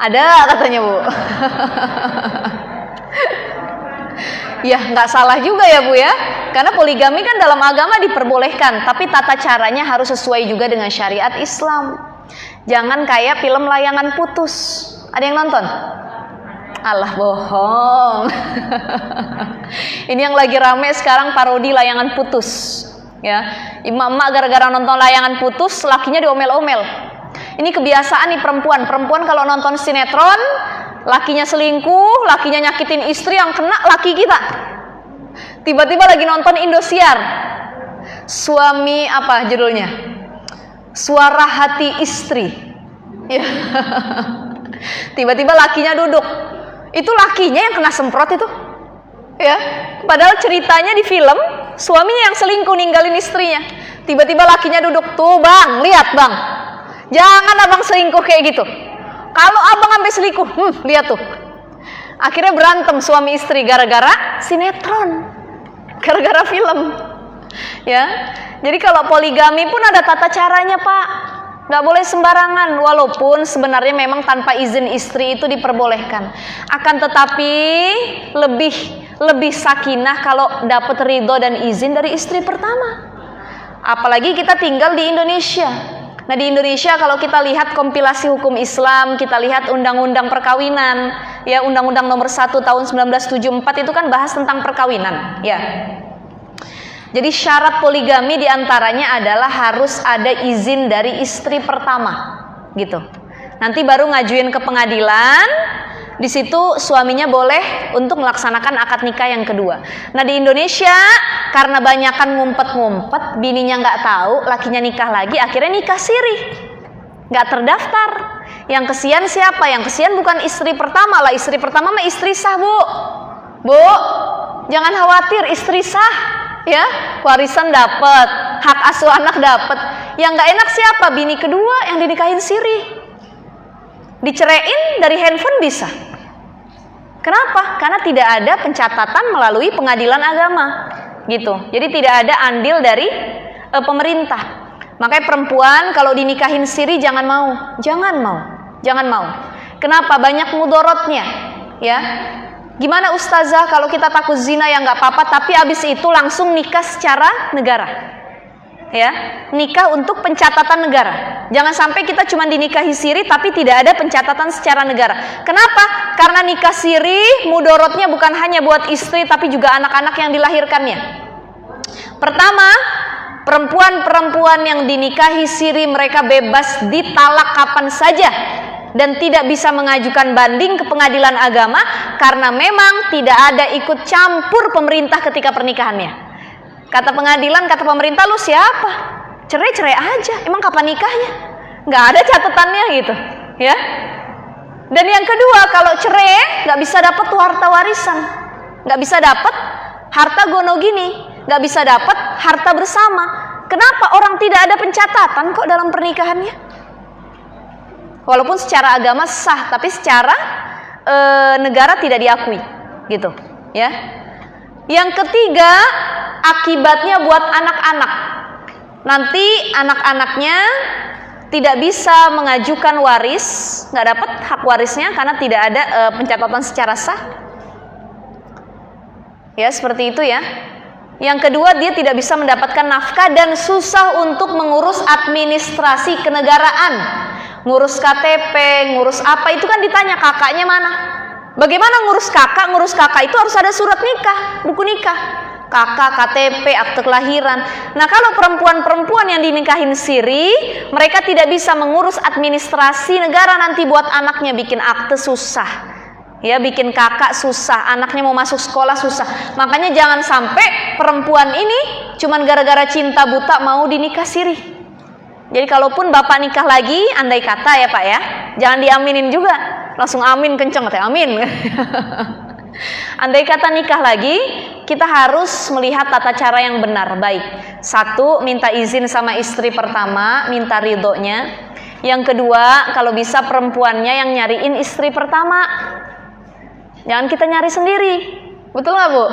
Ada katanya Bu. Ya nggak salah juga ya Bu ya, karena poligami kan dalam agama diperbolehkan, tapi tata caranya harus sesuai juga dengan syariat Islam. Jangan kayak film Layangan Putus. Ada yang nonton? Alah bohong. Ini yang lagi rame sekarang, parodi Layangan Putus. Ya, emak-emak gara-gara nonton Layangan Putus, lakinya diomel-omel. Ini kebiasaan nih perempuan kalau nonton sinetron, lakinya selingkuh, lakinya nyakitin istri, yang kena laki kita. Tiba-tiba lagi nonton Indosiar, suami apa judulnya? Suara Hati Istri. Ya. Tiba-tiba lakinya duduk. Itu lakinya yang kena semprot itu. Ya. Padahal ceritanya di film, suaminya yang selingkuh ninggalin istrinya. Tiba-tiba lakinya duduk, tuh Bang, lihat Bang. Jangan abang selingkuh kayak gitu. Kalau abang sampai selingkuh, lihat tuh. Akhirnya berantem suami istri gara-gara sinetron, gara-gara film. Ya, jadi kalau poligami pun ada tata caranya Pak. Nggak boleh sembarangan, walaupun sebenarnya memang tanpa izin istri itu diperbolehkan. Akan tetapi lebih sakinah kalau dapat ridho dan izin dari istri pertama. Apalagi kita tinggal di Indonesia. Nah di Indonesia kalau kita lihat kompilasi hukum Islam, kita lihat undang-undang perkawinan, ya Undang-Undang Nomor 1 Tahun 1974 itu kan bahas tentang perkawinan, ya. Jadi syarat poligami diantaranya adalah harus ada izin dari istri pertama, gitu. Nanti baru ngajuin ke pengadilan, di situ suaminya boleh untuk melaksanakan akad nikah yang kedua. Nah di Indonesia karena banyakan ngumpet-ngumpet, bininya nggak tahu, lakinya nikah lagi, akhirnya nikah siri, nggak terdaftar. Yang kesian siapa? Yang kesian bukan istri pertama lah, istri pertama mah istri sah Bu, jangan khawatir, istri sah, ya warisan dapat, hak asuh anak dapat. Yang nggak enak siapa? Bini kedua yang dinikahin siri, diceraiin dari handphone bisa. Kenapa? Karena tidak ada pencatatan melalui pengadilan agama, gitu. Jadi tidak ada andil dari pemerintah. Makanya perempuan kalau dinikahin siri jangan mau. Kenapa? Banyak mudorotnya, ya. Gimana ustazah kalau kita takut zina ya nggak apa-apa, tapi abis itu langsung nikah secara negara. Ya, nikah untuk pencatatan negara. Jangan sampai kita cuma dinikahi siri tapi tidak ada pencatatan secara negara. Kenapa? Karena nikah siri mudorotnya bukan hanya buat istri tapi juga anak-anak yang dilahirkannya. Pertama, perempuan-perempuan yang dinikahi siri mereka bebas ditalak kapan saja dan tidak bisa mengajukan banding ke pengadilan agama karena memang tidak ada ikut campur pemerintah ketika pernikahannya. Kata pengadilan, kata pemerintah, lu siapa? Cerai aja, emang kapan nikahnya? Nggak ada catatannya gitu, ya. Dan yang kedua, kalau cerai nggak bisa dapat harta warisan, nggak bisa dapat harta gonogini, nggak bisa dapat harta bersama. Kenapa? Orang tidak ada pencatatan kok dalam pernikahannya. Walaupun secara agama sah, tapi secara negara tidak diakui, gitu, ya. Yang ketiga, akibatnya buat anak-anak. Nanti anak-anaknya tidak bisa mengajukan waris, nggak dapat hak warisnya karena tidak ada pencatatan secara sah. Ya, seperti itu ya. Yang kedua, dia tidak bisa mendapatkan nafkah dan susah untuk mengurus administrasi kenegaraan. Ngurus KTP, ngurus apa itu kan ditanya kakaknya mana. Bagaimana ngurus kakak? Ngurus kakak itu harus ada surat nikah, buku nikah. Kakak, KTP, akte kelahiran. Nah, kalau perempuan-perempuan yang dinikahin siri, mereka tidak bisa mengurus administrasi negara, nanti buat anaknya bikin akte susah. Ya, bikin kakak susah, anaknya mau masuk sekolah susah. Makanya jangan sampai perempuan ini cuman gara-gara cinta buta mau dinikah siri. Jadi kalaupun bapak nikah lagi, andai kata ya Pak ya, jangan diaminin juga. Langsung amin kenceng, katanya amin. Andai kata nikah lagi, kita harus melihat tata cara yang benar, baik. Satu, minta izin sama istri pertama, minta ridhonya. Yang kedua, kalau bisa perempuannya yang nyariin istri pertama. Jangan kita nyari sendiri. Betul nggak Bu?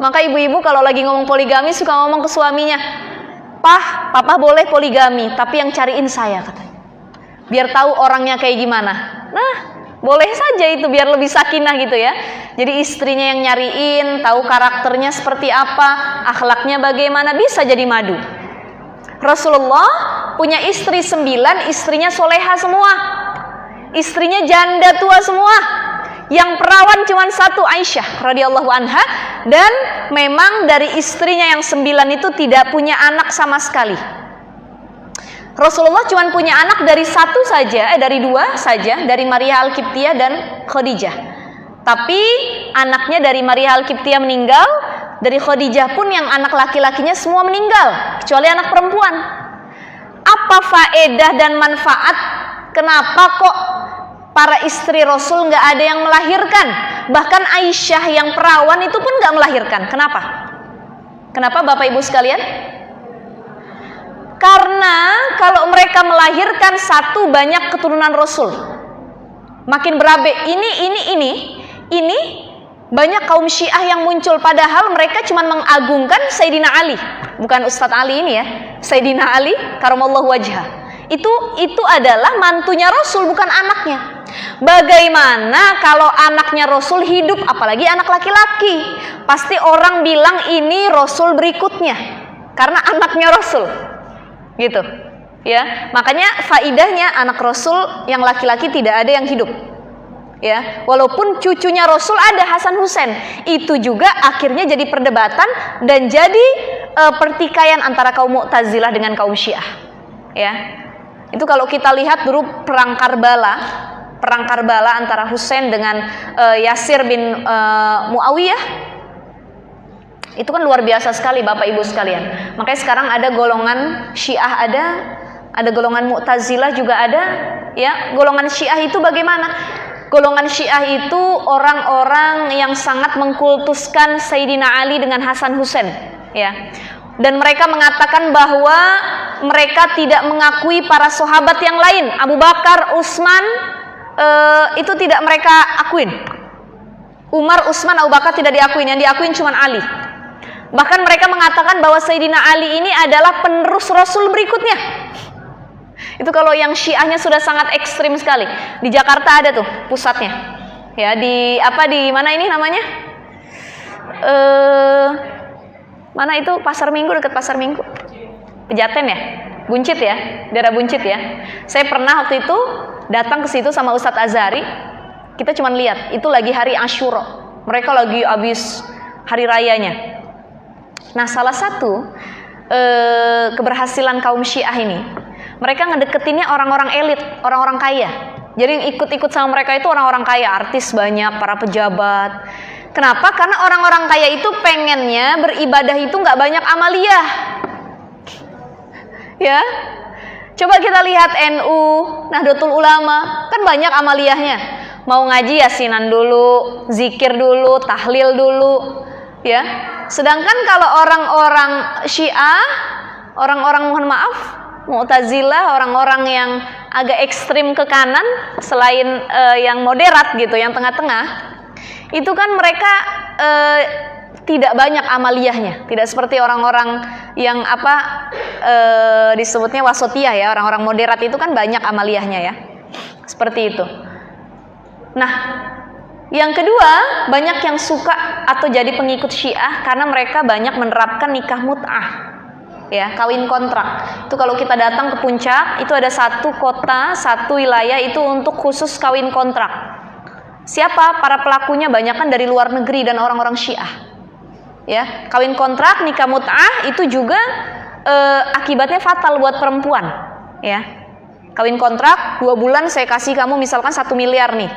Maka ibu-ibu kalau lagi ngomong poligami suka ngomong ke suaminya, Papa boleh poligami, tapi yang cariin saya, katanya. Biar tahu orangnya kayak gimana. Nah, boleh saja itu biar lebih sakinah gitu ya. Jadi istrinya yang nyariin, tahu karakternya seperti apa, akhlaknya bagaimana, bisa jadi madu. Rasulullah punya istri 9, istrinya soleha semua. Istrinya janda tua semua. Yang perawan cuma satu, Aisyah radhiyallahu anha, dan memang dari istrinya yang 9 itu tidak punya anak sama sekali. Rasulullah cuma punya anak dari dari 2 saja, dari Maria Al-Qibtiyah dan Khadijah. Tapi anaknya dari Maria Al-Qibtiyah meninggal, dari Khadijah pun yang anak laki-lakinya semua meninggal, kecuali anak perempuan. Apa faedah dan manfaat? Kenapa kok para istri Rasul nggak ada yang melahirkan? Bahkan Aisyah yang perawan itu pun nggak melahirkan. Kenapa? Kenapa Bapak Ibu sekalian? Karena kalau mereka melahirkan satu, banyak keturunan Rasul. Makin berabe. Ini banyak kaum Syiah yang muncul. Padahal mereka cuma mengagungkan Sayyidina Ali. Bukan Ustadz Ali ini ya. Sayyidina Ali karamallahu wajhah. Itu adalah mantunya Rasul, bukan anaknya. Bagaimana kalau anaknya Rasul hidup, apalagi anak laki-laki? Pasti orang bilang ini Rasul berikutnya, karena anaknya Rasul, gitu. Ya, makanya faidahnya anak Rasul yang laki-laki tidak ada yang hidup. Ya, walaupun cucunya Rasul ada Hasan Husain, itu juga akhirnya jadi perdebatan dan jadi pertikaian antara kaum Mu'tazilah dengan kaum Syiah. Ya. Itu kalau kita lihat dulu perang Karbala antara Husain dengan Yasir bin Muawiyah, itu kan luar biasa sekali Bapak Ibu sekalian. Makanya sekarang ada golongan Syiah, ada golongan Mu'tazilah juga ada. Ya, golongan Syiah itu bagaimana? Golongan Syiah itu orang-orang yang sangat mengkultuskan Sayyidina Ali dengan Hasan Husain. Ya. Dan mereka mengatakan bahwa mereka tidak mengakui para sahabat yang lain, Abu Bakar, Utsman, itu tidak mereka akuin. Umar, Utsman, Abu Bakar tidak diakuin, yang diakuin cuma Ali. Bahkan mereka mengatakan bahwa Sayyidina Ali ini adalah penerus Rasul berikutnya. Itu kalau yang Syiahnya sudah sangat ekstrim sekali. Di Jakarta ada tuh pusatnya. Ya, di mana ini namanya? Mana itu Pasar Minggu, dekat Pasar Minggu, Pejaten ya, Buncit ya, daerah Buncit ya. Saya pernah waktu itu datang ke situ sama Ustadz Azhari. Kita cuma lihat, itu lagi hari Asyura, mereka lagi habis hari rayanya. Nah, salah satu keberhasilan kaum Syiah ini, mereka ngedeketinnya orang-orang elit, orang-orang kaya. Jadi yang ikut-ikut sama mereka itu orang-orang kaya, artis banyak, para pejabat. Kenapa? Karena orang-orang kaya itu pengennya beribadah itu nggak banyak amaliyah. Ya, coba kita lihat NU, Nahdlatul Ulama, kan banyak amaliyahnya. Mau ngaji yasinan dulu, zikir dulu, tahlil dulu. Ya, sedangkan kalau orang-orang Syiah, orang-orang mohon maaf, Mu'tazilah, orang-orang yang agak ekstrim ke kanan, selain yang moderat gitu, yang tengah-tengah. Itu kan mereka tidak banyak amaliyahnya, tidak seperti orang-orang yang disebutnya wasatiyah ya, orang-orang moderat itu kan banyak amaliyahnya ya, seperti itu. Nah, yang kedua, banyak yang suka atau jadi pengikut Syiah karena mereka banyak menerapkan nikah mut'ah, ya, kawin kontrak. Itu kalau kita datang ke puncak, itu ada satu kota, satu wilayah itu untuk khusus kawin kontrak. Siapa? Para pelakunya banyak kan dari luar negeri dan orang-orang Syiah. Ya, kawin kontrak, nikah mut'ah itu juga akibatnya fatal buat perempuan. Ya, kawin kontrak 2 bulan saya kasih kamu misalkan 1 miliar nih.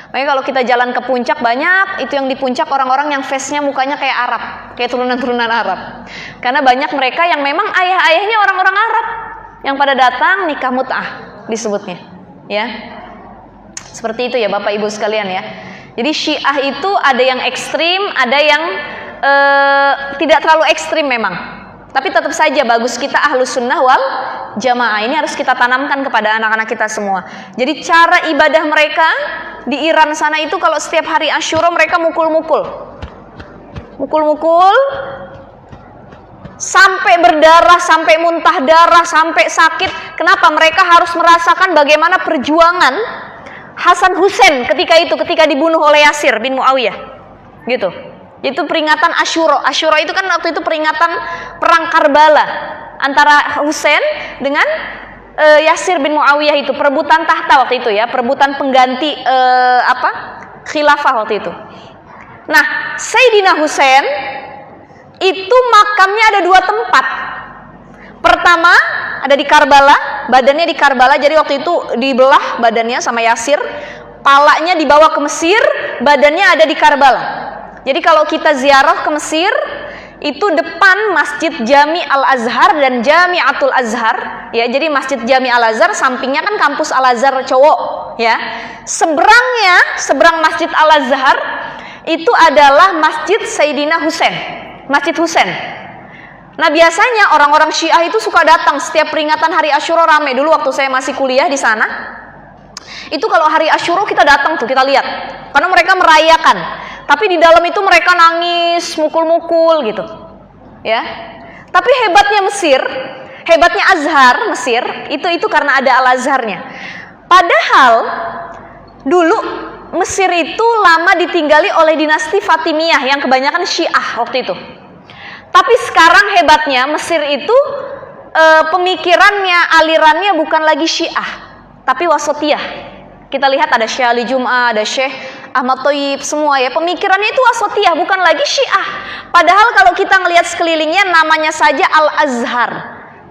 Makanya kalau kita jalan ke puncak banyak itu yang di puncak orang-orang yang face-nya mukanya kayak Arab, kayak turunan-turunan Arab. Karena banyak mereka yang memang ayah-ayahnya orang-orang Arab yang pada datang nikah mut'ah disebutnya. Ya, seperti itu ya Bapak Ibu sekalian ya. Jadi Syiah itu ada yang ekstrim, ada yang tidak terlalu ekstrim memang, tapi tetap saja bagus kita ahlus sunnah wal jamaah ini harus kita tanamkan kepada anak-anak kita semua. Jadi cara ibadah mereka di Iran sana itu kalau setiap hari Asyura mereka mukul-mukul sampai berdarah, sampai muntah darah, sampai sakit. Kenapa? Mereka harus merasakan bagaimana perjuangan Hasan Hussein ketika dibunuh oleh Yasir bin Muawiyah gitu. Itu peringatan Asyura. Asyura itu kan waktu itu peringatan perang Karbala antara Husain dengan Yasir bin Muawiyah, itu perebutan tahta waktu itu ya, perebutan pengganti khilafah waktu itu. Nah, Sayyidina Husain itu makamnya ada 2 tempat. Pertama ada di Karbala, badannya di Karbala, jadi waktu itu dibelah badannya sama Yasir, palanya dibawa ke Mesir, badannya ada di Karbala. Jadi kalau kita ziarah ke Mesir, itu depan Masjid Jami Al-Azhar dan Jami'atul Azhar, ya. Jadi Masjid Jami Al-Azhar sampingnya kan kampus Al-Azhar cowok, ya. Seberang Masjid Al-Azhar itu adalah Masjid Sayyidina Husain, Masjid Husain. Nah, biasanya orang-orang Syiah itu suka datang setiap peringatan hari Asyura, rame. Dulu waktu saya masih kuliah di sana, itu kalau hari Asyura kita datang tuh, kita lihat, karena mereka merayakan. Tapi di dalam itu mereka nangis, mukul-mukul gitu. Ya. Tapi hebatnya Mesir, hebatnya Azhar Mesir, itu karena ada Al-Azharnya. Padahal dulu Mesir itu lama ditinggali oleh dinasti Fatimiyah yang kebanyakan Syiah waktu itu. Tapi sekarang hebatnya Mesir itu pemikirannya, alirannya bukan lagi Syiah, tapi wasatiyah. Kita lihat ada Syekh Ali Jum'ah, ada Syekh Ahmad Thayyib, semua ya, pemikirannya itu wasatiyah, bukan lagi Syiah. Padahal kalau kita ngelihat sekelilingnya namanya saja Al-Azhar.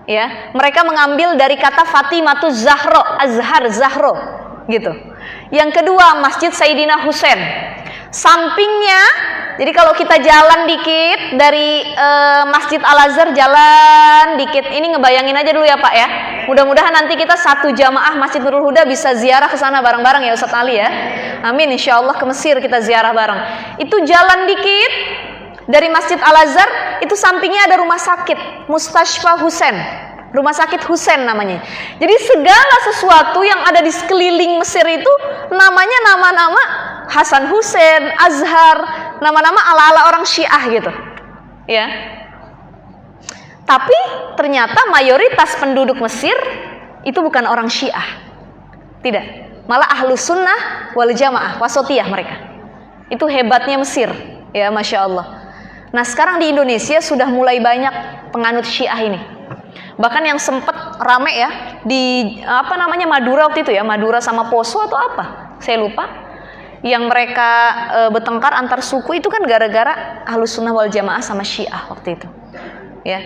Ya, mereka mengambil dari kata Fatimatuz Zahra, Azhar, Zahro, gitu. Yang kedua, Masjid Sayyidina Husain. Sampingnya, jadi kalau kita jalan dikit dari Masjid Al-Azhar, jalan dikit, ini ngebayangin aja dulu ya Pak ya. Mudah-mudahan nanti kita satu jamaah Masjid Nurul Huda bisa ziarah ke sana bareng-bareng ya Ustadz Ali ya. Amin, insya Allah ke Mesir kita ziarah bareng. Itu jalan dikit dari Masjid Al-Azhar, itu sampingnya ada rumah sakit Mustashfa Husain, rumah sakit Husain namanya. Jadi segala sesuatu yang ada di sekeliling Mesir itu namanya nama-nama Hasan Hussein, Azhar, nama-nama ala-ala orang Syiah gitu. Ya. Tapi ternyata mayoritas penduduk Mesir itu bukan orang Syiah. Tidak. Malah ahlus sunnah wal jamaah, wasatiyah mereka. Itu hebatnya Mesir. Ya, Masya Allah. Nah, sekarang di Indonesia sudah mulai banyak penganut Syiah ini. Bahkan yang sempat rame ya di Madura waktu itu ya, Madura sama Poso atau apa? Saya lupa. Yang mereka bertengkar antar suku itu kan gara-gara Ahlus Sunnah wal Jamaah sama Syiah waktu itu. Ya.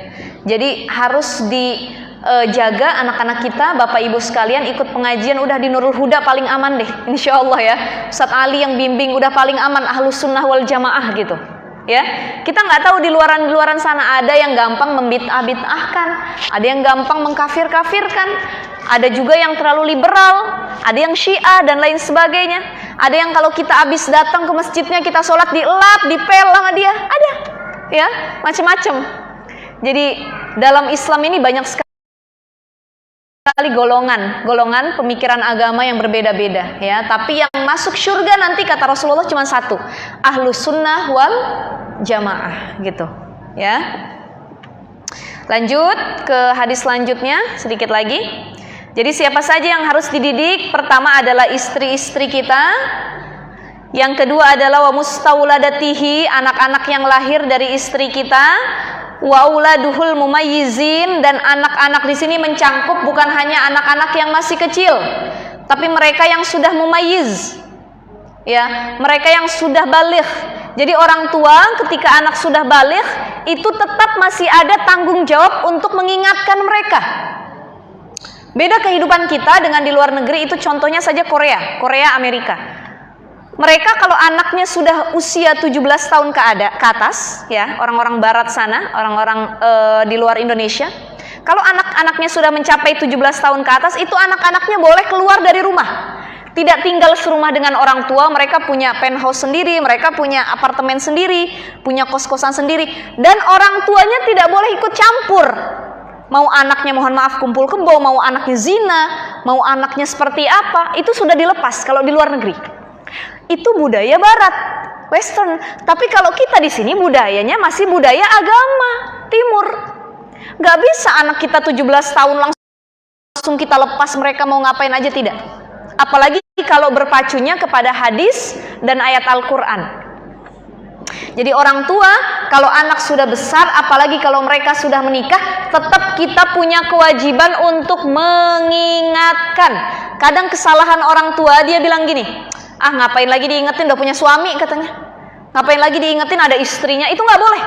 Jadi harus dijaga anak-anak kita, Bapak Ibu sekalian, ikut pengajian udah di Nurul Huda paling aman deh. Insyaallah ya. Ustadz Ali yang bimbing udah paling aman, Ahlus Sunnah wal Jamaah gitu. Ya, kita nggak tahu di luaran sana ada yang gampang membid'ah-bid'ahkan, ada yang gampang mengkafir-kafirkan, ada juga yang terlalu liberal, ada yang Syiah dan lain sebagainya. Ada yang kalau kita habis datang ke masjidnya kita sholat dielap, dipel sama dia, ada, ya, macam-macam. Jadi dalam Islam ini banyak sekali golongan pemikiran agama yang berbeda-beda, ya. Tapi yang masuk surga nanti kata Rasulullah cuma satu, Ahlus Sunnah wal jamaah gitu ya. Lanjut ke hadis selanjutnya sedikit lagi. Jadi siapa saja yang harus dididik? Pertama adalah istri-istri kita. Yang kedua adalah wa mustauladatihi, anak-anak yang lahir dari istri kita. Wa uladuhul mumayyizin, dan anak-anak di sini mencangkup bukan hanya anak-anak yang masih kecil, tapi mereka yang sudah mumayyiz. Ya, mereka yang sudah baligh. Jadi orang tua ketika anak sudah baligh itu tetap masih ada tanggung jawab untuk mengingatkan mereka. Beda kehidupan kita dengan di luar negeri, itu contohnya saja Korea, Amerika. Mereka kalau anaknya sudah usia 17 tahun ke atas, ya, orang-orang barat sana, orang-orang di luar Indonesia, kalau anak-anaknya sudah mencapai 17 tahun ke atas, itu anak-anaknya boleh keluar dari rumah. Tidak tinggal serumah dengan orang tua, mereka punya penthouse sendiri, mereka punya apartemen sendiri, punya kos-kosan sendiri, dan orang tuanya tidak boleh ikut campur. Mau anaknya, mohon maaf, kumpul kebo, mau anaknya zina, mau anaknya seperti apa, itu sudah dilepas kalau di luar negeri. Itu budaya barat, western. Tapi kalau kita di sini budayanya masih budaya agama timur. Gak bisa anak kita 17 tahun langsung kita lepas mereka mau ngapain aja, tidak. Apalagi kalau berpacunya kepada hadis dan ayat Al-Quran. Jadi orang tua kalau anak sudah besar, apalagi kalau mereka sudah menikah, tetap kita punya kewajiban untuk mengingatkan. Kadang kesalahan orang tua, dia bilang gini, ah ngapain lagi diingetin, udah punya suami katanya, ngapain lagi diingetin ada istrinya. Itu nggak boleh.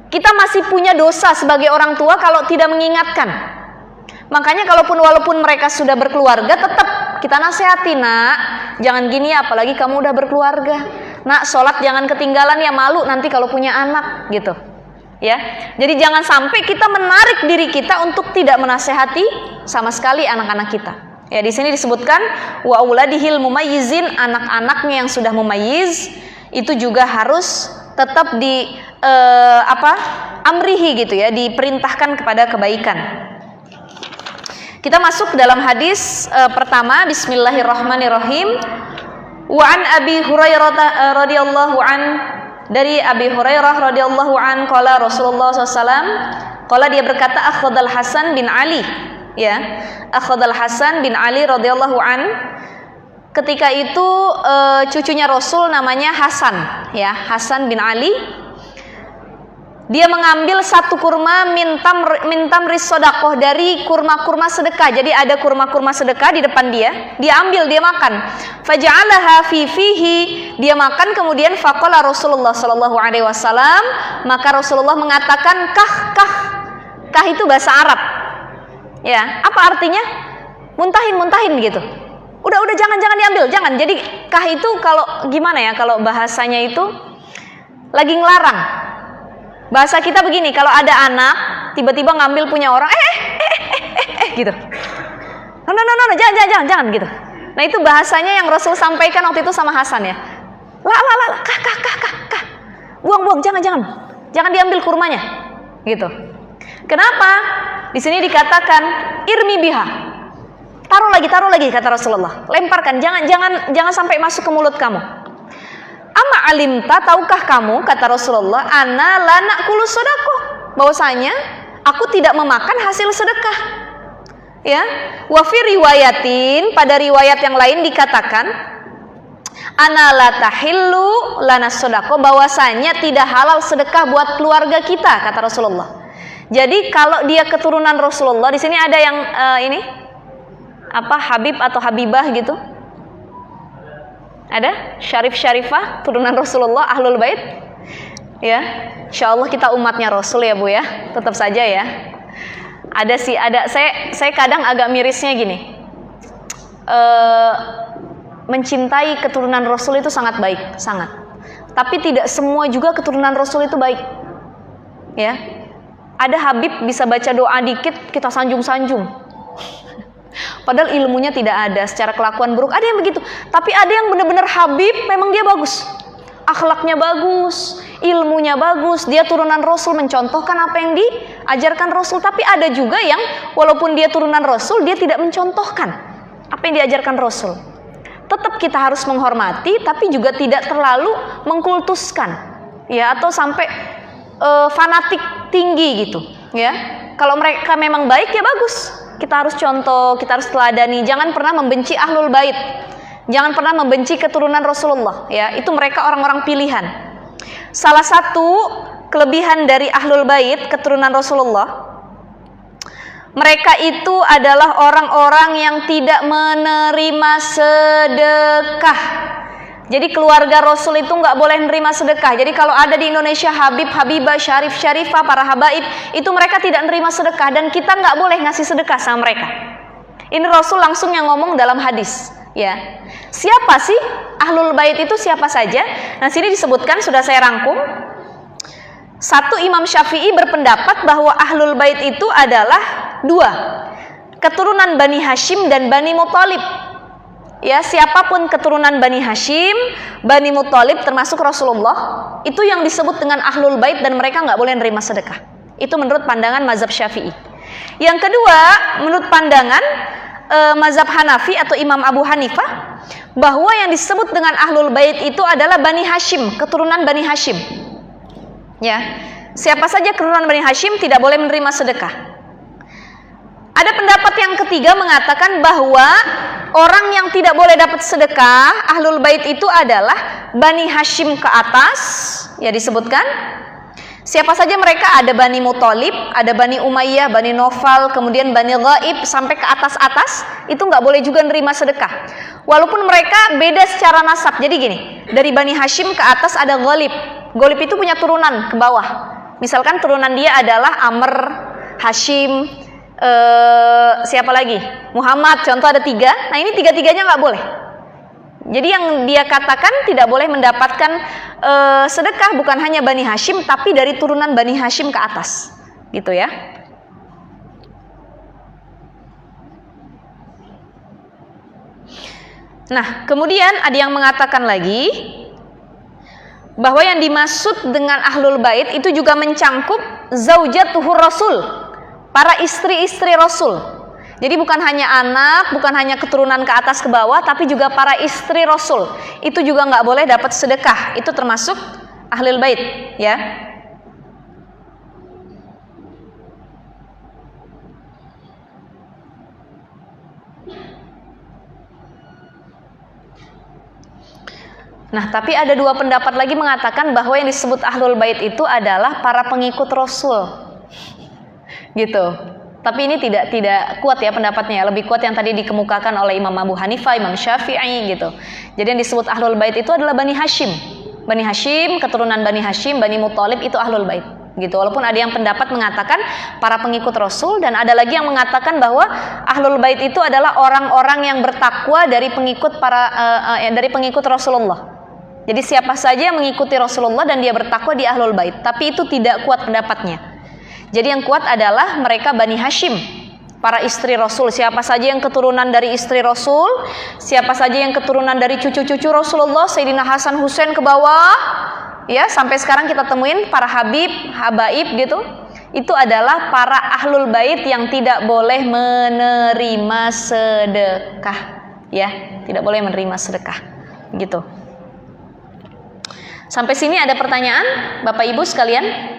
Kita masih punya dosa sebagai orang tua kalau tidak mengingatkan. Makanya walaupun mereka sudah berkeluarga, tetap kita nasihati, nak, jangan gini ya, apalagi kamu udah berkeluarga. Nak, sholat jangan ketinggalan ya, malu nanti kalau punya anak, gitu. Ya, jadi jangan sampai kita menarik diri kita untuk tidak menasihati sama sekali anak-anak kita. Ya, di sini disebutkan wa auladihil mumayyizin, anak-anaknya yang sudah mumayyiz itu juga harus tetap amrihi gitu ya, diperintahkan kepada kebaikan. Kita masuk ke dalam hadis pertama. Bismillahirrahmanirrahim. Wa an Abi Hurairah radhiyallahu an, dari Abi Hurairah radhiyallahu an, qala Rasulullah SAW, qala dia berkata, akhadal Hasan bin Ali, ya, akhadal Hasan bin Ali radhiyallahu an. Ketika itu cucunya Rasul namanya Hasan, ya, Hasan bin Ali. Dia mengambil satu kurma mintam risodaqoh, dari kurma-kurma sedekah. Jadi ada kurma-kurma sedekah di depan dia ambil, dia makan. Faja'alaha fi fihi, dia makan, kemudian faqala Rasulullah sallallahu alaihi wasallam, maka Rasulullah mengatakan kah itu bahasa Arab. Ya, apa artinya? Muntahin gitu. Udah jangan diambil, jangan. Jadi kah itu kalau gimana ya, kalau bahasanya itu lagi ngelarang. Bahasa kita begini, kalau ada anak tiba-tiba ngambil punya orang, gitu. No, jangan gitu. Nah, itu bahasanya yang Rasul sampaikan waktu itu sama Hasan ya. Kah. Buang, jangan diambil kurmanya. Gitu. Kenapa? Di sini dikatakan irmi biha. Taruh lagi kata Rasulullah. Lemparkan, jangan sampai masuk ke mulut kamu. Amma alimta, tahukah kamu, kata Rasulullah, ana la na'kulu sedekah, bahwasanya aku tidak memakan hasil sedekah. Ya, wa fi riwayatin, pada riwayat yang lain dikatakan ana la tahillu lana sedekah, bahwasanya tidak halal sedekah buat keluarga kita, kata Rasulullah. Jadi kalau dia keturunan Rasulullah, di sini ada yang Habib atau Habibah gitu. Ada Syarifah turunan Rasulullah, Ahlul Bait. Ya, insyaallah kita umatnya Rasul ya Bu ya. Tetap saja ya. Saya kadang agak mirisnya gini. Mencintai keturunan Rasul itu sangat baik, sangat. Tapi tidak semua juga keturunan Rasul itu baik. Ya. Ada Habib bisa baca doa dikit kita sanjung-sanjung. Padahal ilmunya tidak ada, secara kelakuan buruk ada yang begitu. Tapi ada yang benar-benar Habib, memang dia bagus, akhlaknya bagus, ilmunya bagus, dia turunan Rasul, mencontohkan apa yang diajarkan Rasul. Tapi ada juga yang walaupun dia turunan Rasul, dia tidak mencontohkan apa yang diajarkan Rasul. Tetap kita harus menghormati, tapi juga tidak terlalu mengkultuskan. ya, atau sampai fanatik tinggi gitu, ya. Kalau mereka memang baik ya bagus, kita harus contoh, kita harus teladani. Jangan pernah membenci ahlul bait, jangan pernah membenci keturunan Rasulullah, ya. Itu mereka orang-orang pilihan. Salah satu kelebihan dari ahlul bait keturunan Rasulullah, mereka itu adalah orang-orang yang tidak menerima sedekah. Jadi keluarga Rasul itu nggak boleh menerima sedekah. Jadi kalau ada di Indonesia Habib, Habibah, Syarif, Syarifah, para habaib, itu mereka tidak menerima sedekah, dan kita nggak boleh ngasih sedekah sama mereka. Ini Rasul langsung yang ngomong dalam hadis, ya. Siapa sih ahlul bait itu, siapa saja? Nah, sini disebutkan, sudah saya rangkum. Satu, Imam Syafi'i berpendapat bahwa ahlul bait itu adalah dua, keturunan Bani Hashim dan Bani Muthalib. Ya, siapapun keturunan Bani Hashim, Bani Muthalib termasuk Rasulullah, itu yang disebut dengan ahlul bait dan mereka nggak boleh nerima sedekah. Itu menurut pandangan mazhab Syafi'i. Yang kedua, menurut pandangan mazhab Hanafi atau Imam Abu Hanifah, bahwa yang disebut dengan ahlul bait itu adalah Bani Hashim, keturunan Bani Hashim. Ya, siapa saja keturunan Bani Hashim tidak boleh menerima sedekah. Ada pendapat yang ketiga mengatakan bahwa orang yang tidak boleh dapat sedekah ahlul bait itu adalah Bani Hashim ke atas, ya disebutkan. Siapa saja mereka? Ada Bani Muthalib, ada Bani Umayyah, Bani Nofal, kemudian Bani Ghaib sampai ke atas-atas, itu nggak boleh juga menerima sedekah. Walaupun mereka beda secara nasab. Jadi gini, dari Bani Hashim ke atas ada Ghalib. Ghalib itu punya turunan ke bawah. Misalkan turunan dia adalah Amr, Hashim, siapa lagi? Muhammad, contoh ada 3. Nah, ini 3-3-nya nggak boleh. Jadi yang dia katakan tidak boleh mendapatkan sedekah bukan hanya Bani Hashim, tapi dari turunan Bani Hashim ke atas, gitu ya. Nah, kemudian ada yang mengatakan lagi bahwa yang dimaksud dengan ahlul bait itu juga mencangkup zaujatuhur Rasul, para istri-istri Rasul. Jadi bukan hanya anak, bukan hanya keturunan ke atas ke bawah, tapi juga para istri Rasul. Itu juga nggak boleh dapat sedekah. Itu termasuk ahlul bait, ya. Nah, tapi ada dua pendapat lagi mengatakan bahwa yang disebut ahlul bait itu adalah para pengikut Rasul, gitu. Tapi ini tidak kuat ya pendapatnya. Lebih kuat yang tadi dikemukakan oleh Imam Abu Hanifah, Imam Syafi'i, gitu. Jadi yang disebut ahlul bait itu adalah Bani Hashim. Bani Hashim, keturunan Bani Hashim, Bani Muthalib itu ahlul bait, gitu. Walaupun ada yang pendapat mengatakan para pengikut Rasul, dan ada lagi yang mengatakan bahwa ahlul bait itu adalah orang-orang yang bertakwa dari pengikut dari pengikut Rasulullah. Jadi siapa saja yang mengikuti Rasulullah dan dia bertakwa di ahlul bait. Tapi itu tidak kuat pendapatnya. Jadi yang kuat adalah mereka Bani Hashim, para istri Rasul. Siapa saja yang keturunan dari istri Rasul, siapa saja yang keturunan dari cucu-cucu Rasulullah, Sayyidina Hasan Husain ke bawah, ya sampai sekarang kita temuin para habib, habaib gitu. Itu adalah para ahlul bait yang tidak boleh menerima sedekah, ya, tidak boleh menerima sedekah, gitu. Sampai sini ada pertanyaan, Bapak Ibu sekalian?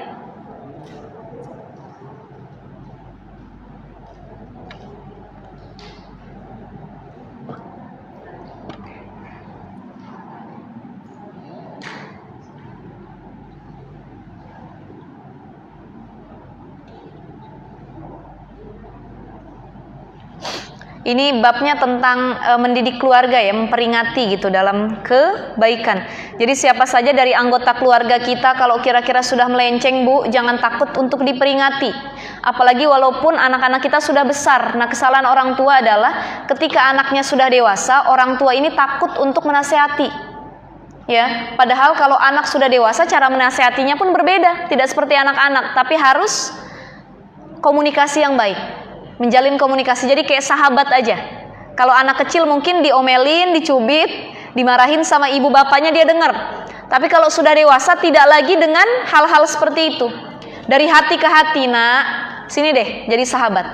Ini babnya tentang mendidik keluarga ya, memperingati gitu dalam kebaikan. Jadi siapa saja dari anggota keluarga kita kalau kira-kira sudah melenceng, Bu, jangan takut untuk diperingati. Apalagi walaupun anak-anak kita sudah besar. Nah, kesalahan orang tua adalah ketika anaknya sudah dewasa, orang tua ini takut untuk menasehati. Ya, padahal kalau anak sudah dewasa cara menasehatinya pun berbeda, tidak seperti anak-anak, tapi harus komunikasi yang baik. Menjalin komunikasi, jadi kayak sahabat aja. Kalau anak kecil mungkin diomelin, dicubit, dimarahin sama ibu bapaknya dia dengar. Tapi kalau sudah dewasa tidak lagi dengan hal-hal seperti itu. Dari hati ke hati, nak, sini deh jadi sahabat.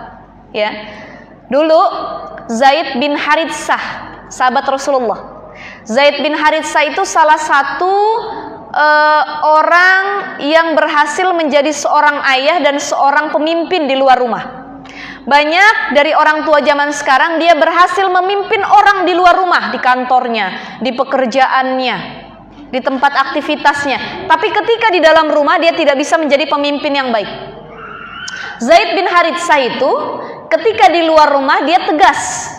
Ya, dulu Zaid bin Haritsah, sahabat Rasulullah. Zaid bin Haritsah itu salah satu orang yang berhasil menjadi seorang ayah dan seorang pemimpin di luar rumah. Banyak dari orang tua zaman sekarang dia berhasil memimpin orang di luar rumah, di kantornya, di pekerjaannya, di tempat aktivitasnya. Tapi ketika di dalam rumah dia tidak bisa menjadi pemimpin yang baik. Zaid bin Haritsah itu ketika di luar rumah dia tegas,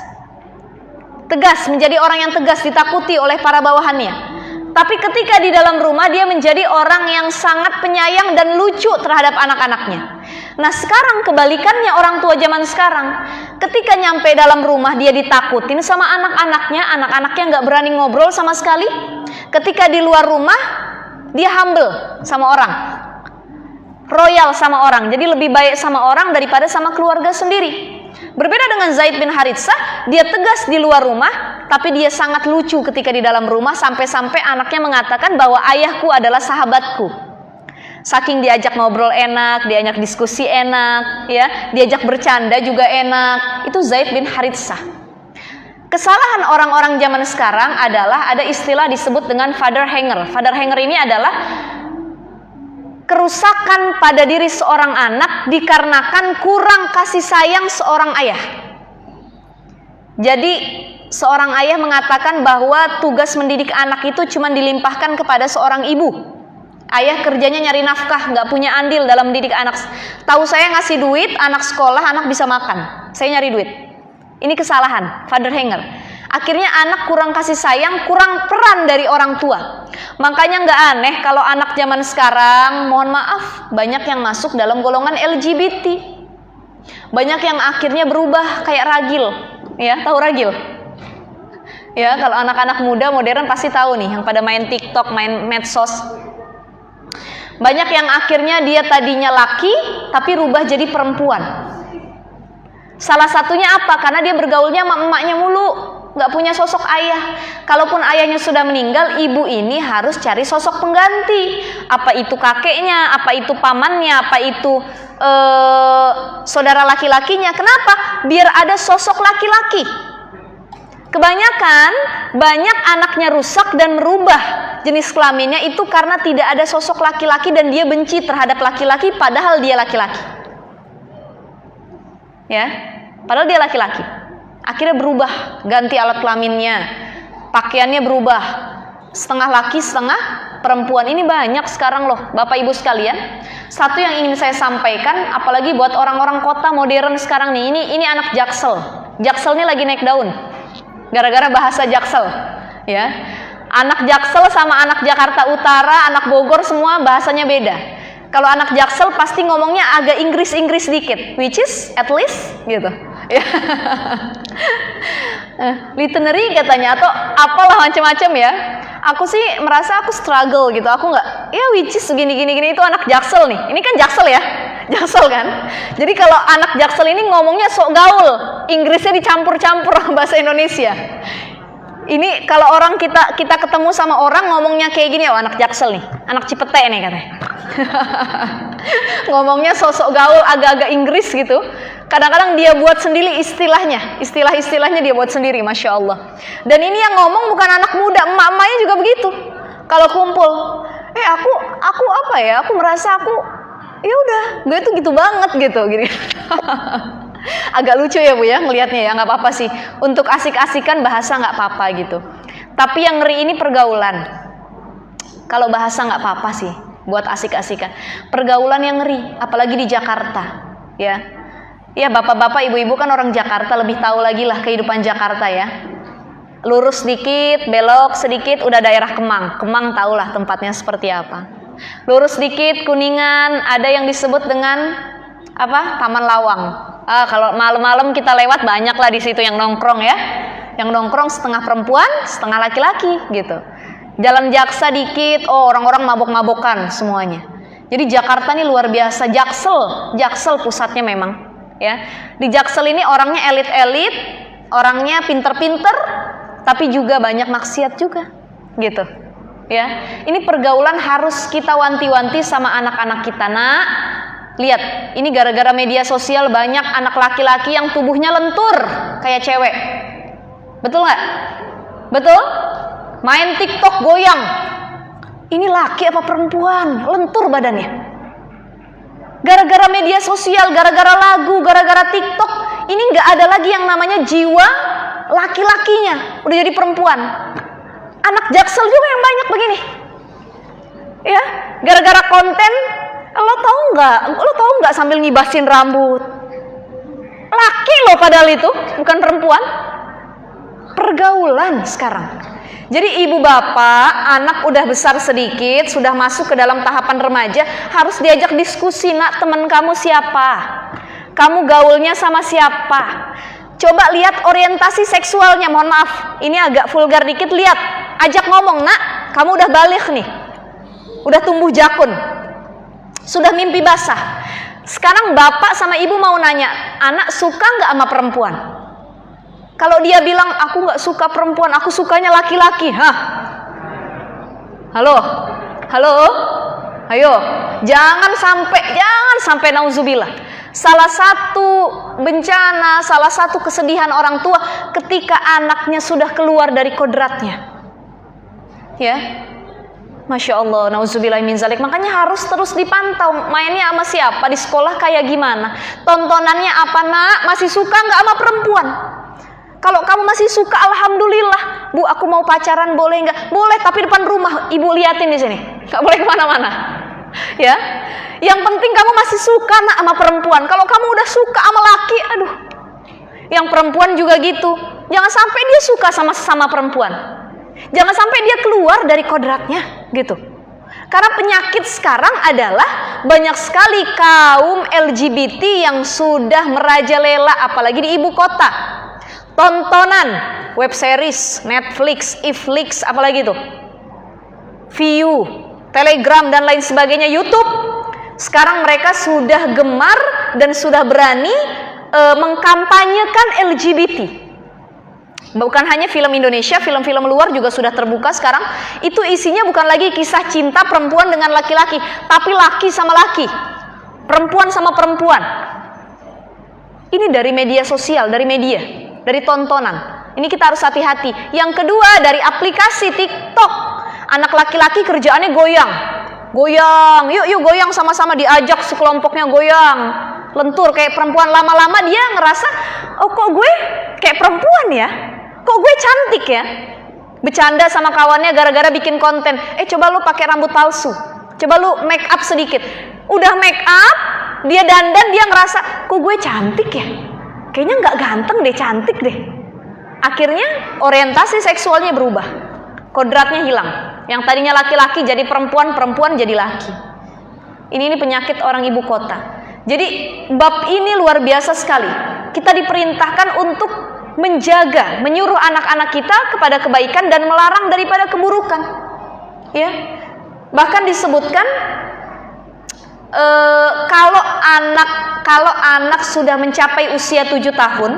menjadi orang yang tegas, ditakuti oleh para bawahannya. Tapi ketika di dalam rumah dia menjadi orang yang sangat penyayang dan lucu terhadap anak-anaknya. Nah sekarang kebalikannya orang tua zaman sekarang. Ketika nyampe dalam rumah dia ditakutin sama anak-anaknya nggak berani ngobrol sama sekali. Ketika di luar rumah dia humble sama orang, royal sama orang, jadi lebih baik sama orang daripada sama keluarga sendiri. Berbeda dengan Zaid bin Haritsah, dia tegas di luar rumah, tapi dia sangat lucu ketika di dalam rumah, sampai-sampai anaknya mengatakan bahwa ayahku adalah sahabatku. Saking diajak ngobrol enak, diajak diskusi enak, ya, diajak bercanda juga enak. Itu Zaid bin Haritsah. Kesalahan orang-orang zaman sekarang adalah ada istilah disebut dengan father hanger. Father hanger ini adalah kerusakan pada diri seorang anak dikarenakan kurang kasih sayang seorang ayah. Jadi seorang ayah mengatakan bahwa tugas mendidik anak itu cuma dilimpahkan kepada seorang ibu. Ayah kerjanya nyari nafkah, nggak punya andil dalam mendidik anak. Tahu saya ngasih duit, anak sekolah, anak bisa makan. Saya nyari duit. Ini kesalahan, father hanger. Akhirnya anak kurang kasih sayang, kurang peran dari orang tua. Makanya nggak aneh kalau anak zaman sekarang, mohon maaf, banyak yang masuk dalam golongan LGBT. Banyak yang akhirnya berubah kayak ragil. Ya, tahu ragil? Ya, kalau anak-anak muda modern pasti tahu nih, yang pada main TikTok, main medsos. Banyak yang akhirnya dia tadinya laki, tapi rubah jadi perempuan. Salah satunya apa? Karena dia bergaulnya sama emaknya mulu, nggak punya sosok ayah. Kalaupun ayahnya sudah meninggal, ibu ini harus cari sosok pengganti. Apa itu kakeknya, apa itu pamannya, apa itu saudara laki-lakinya. Kenapa? Biar ada sosok laki-laki. Kebanyakan banyak anaknya rusak dan merubah jenis kelaminnya itu karena tidak ada sosok laki-laki dan dia benci terhadap laki-laki padahal dia laki-laki. Ya, padahal dia laki-laki. Akhirnya berubah, ganti alat kelaminnya, pakaiannya berubah, setengah laki setengah perempuan. Ini banyak sekarang loh Bapak Ibu sekalian. Satu yang ingin saya sampaikan, apalagi buat orang-orang kota modern sekarang nih, ini anak Jaksel. Jaksel ini lagi naik daun gara-gara bahasa Jaksel, ya. Anak Jaksel sama anak Jakarta Utara, anak Bogor semua bahasanya beda. Kalau anak Jaksel pasti ngomongnya agak Inggris-Inggris dikit, which is at least gitu. Ya. Literary katanya atau apalah macam-macam ya. Aku sih merasa aku struggle gitu. Aku nggak, ya which is gini itu anak Jaksel nih. Ini kan Jaksel ya, Jaksel kan. Jadi kalau anak Jaksel ini ngomongnya sok gaul, Inggrisnya dicampur-campur bahasa Indonesia. Ini kalau orang kita ketemu sama orang ngomongnya kayak gini, oh anak Jaksel nih, anak Cipete nih katanya. Ngomongnya sosok gaul, agak-agak Inggris gitu. Kadang-kadang dia buat sendiri istilah-istilahnya dia buat sendiri, masya Allah. Dan ini yang ngomong bukan anak muda, emak-emaknya juga begitu. Kalau kumpul, aku apa ya? Aku merasa aku, ya udah, gue tuh gitu banget gitu, gini. Agak lucu ya Bu ya ngelihatnya ya, nggak apa-apa sih. Untuk asik-asikan bahasa nggak apa-apa gitu. Tapi yang ngeri ini pergaulan. Kalau bahasa nggak apa-apa sih, buat asik-asikan. Pergaulan yang ngeri, apalagi di Jakarta, ya. Ya bapak-bapak, ibu-ibu kan orang Jakarta, lebih tahu lagi lah kehidupan Jakarta ya. Lurus sedikit, belok sedikit, udah daerah Kemang. Kemang tahulah tempatnya seperti apa. Lurus sedikit, Kuningan, ada yang disebut dengan apa? Taman Lawang. Kalau malam-malam kita lewat banyak lah di situ yang nongkrong ya. Yang nongkrong setengah perempuan, setengah laki-laki gitu. Jalan Jaksa dikit, oh orang-orang mabok-mabokan semuanya. Jadi Jakarta ini luar biasa. Jaksel pusatnya memang. Ya, di Jaksel ini orangnya elit-elit, orangnya pinter-pinter, tapi juga banyak maksiat juga, gitu. Ya, ini pergaulan harus kita wanti-wanti sama anak-anak kita. Nak, lihat, ini gara-gara media sosial banyak anak laki-laki yang tubuhnya lentur kayak cewek, betul nggak? Betul? Main TikTok goyang, Ini laki apa perempuan? Lentur badannya. Gara-gara media sosial, gara-gara lagu, gara-gara TikTok, ini nggak ada lagi yang namanya jiwa laki-lakinya. Udah jadi perempuan. Anak Jaksel juga yang banyak begini. Ya, gara-gara konten, lo tahu nggak sambil ngibasin rambut. Laki lo padahal itu, bukan perempuan. Pergaulan sekarang. Jadi ibu bapak, anak udah besar sedikit, sudah masuk ke dalam tahapan remaja, harus diajak diskusi. Nak, teman kamu siapa? Kamu gaulnya sama siapa? Coba lihat orientasi seksualnya. Mohon maaf, ini agak vulgar dikit. Lihat, ajak ngomong. Nak, kamu udah balik nih, udah tumbuh jakun, sudah mimpi basah. Sekarang bapak sama ibu mau nanya, anak suka nggak sama perempuan? Kalau dia bilang aku nggak suka perempuan, aku sukanya laki-laki, halo, ayo, jangan sampai nauzubillah. Salah satu bencana, salah satu kesedihan orang tua ketika anaknya sudah keluar dari kodratnya, ya. Masya Allah, nauzubillah min zalik. Makanya harus terus dipantau, mainnya sama siapa, di sekolah kayak gimana, tontonannya apa. Nak, masih suka nggak sama perempuan? Kalau kamu masih suka, alhamdulillah. Bu, aku mau pacaran, boleh nggak? Boleh, tapi depan rumah ibu liatin di sini, nggak boleh kemana-mana. Ya, yang penting kamu masih suka nak sama perempuan. Kalau kamu udah suka sama laki, aduh, yang perempuan juga gitu. Jangan sampai dia suka sama perempuan. Jangan sampai dia keluar dari kodratnya, gitu. Karena penyakit sekarang adalah banyak sekali kaum LGBT yang sudah merajalela, apalagi di ibu kota. Tontonan, web series, Netflix, Iflix, apalagi itu, View, Telegram dan lain sebagainya, YouTube. Sekarang mereka sudah gemar dan sudah berani mengkampanyekan LGBT. Bukan hanya film Indonesia, film-film luar juga sudah terbuka sekarang. Itu isinya bukan lagi kisah cinta perempuan dengan laki-laki, tapi laki sama laki, perempuan sama perempuan. Ini dari media sosial, dari media, dari tontonan. Ini kita harus hati-hati. Yang kedua, dari aplikasi TikTok. Anak laki-laki kerjaannya goyang. Yuk goyang sama-sama, diajak sekelompoknya goyang. Lentur kayak perempuan. Lama-lama dia ngerasa, oh kok gue kayak perempuan ya? Kok gue cantik ya? Bercanda sama kawannya gara-gara bikin konten. Coba lu pakai rambut palsu. Coba lu make up sedikit. Udah make up, dia dandan, dia ngerasa, kok gue cantik ya? Kayaknya nggak ganteng deh, cantik deh. Akhirnya orientasi seksualnya berubah. Kodratnya hilang. Yang tadinya laki-laki jadi perempuan, perempuan jadi laki. Ini penyakit orang ibu kota. Jadi bab ini luar biasa sekali. Kita diperintahkan untuk menjaga, menyuruh anak-anak kita kepada kebaikan dan melarang daripada keburukan. Ya, bahkan disebutkan kalau anak sudah mencapai usia 7 tahun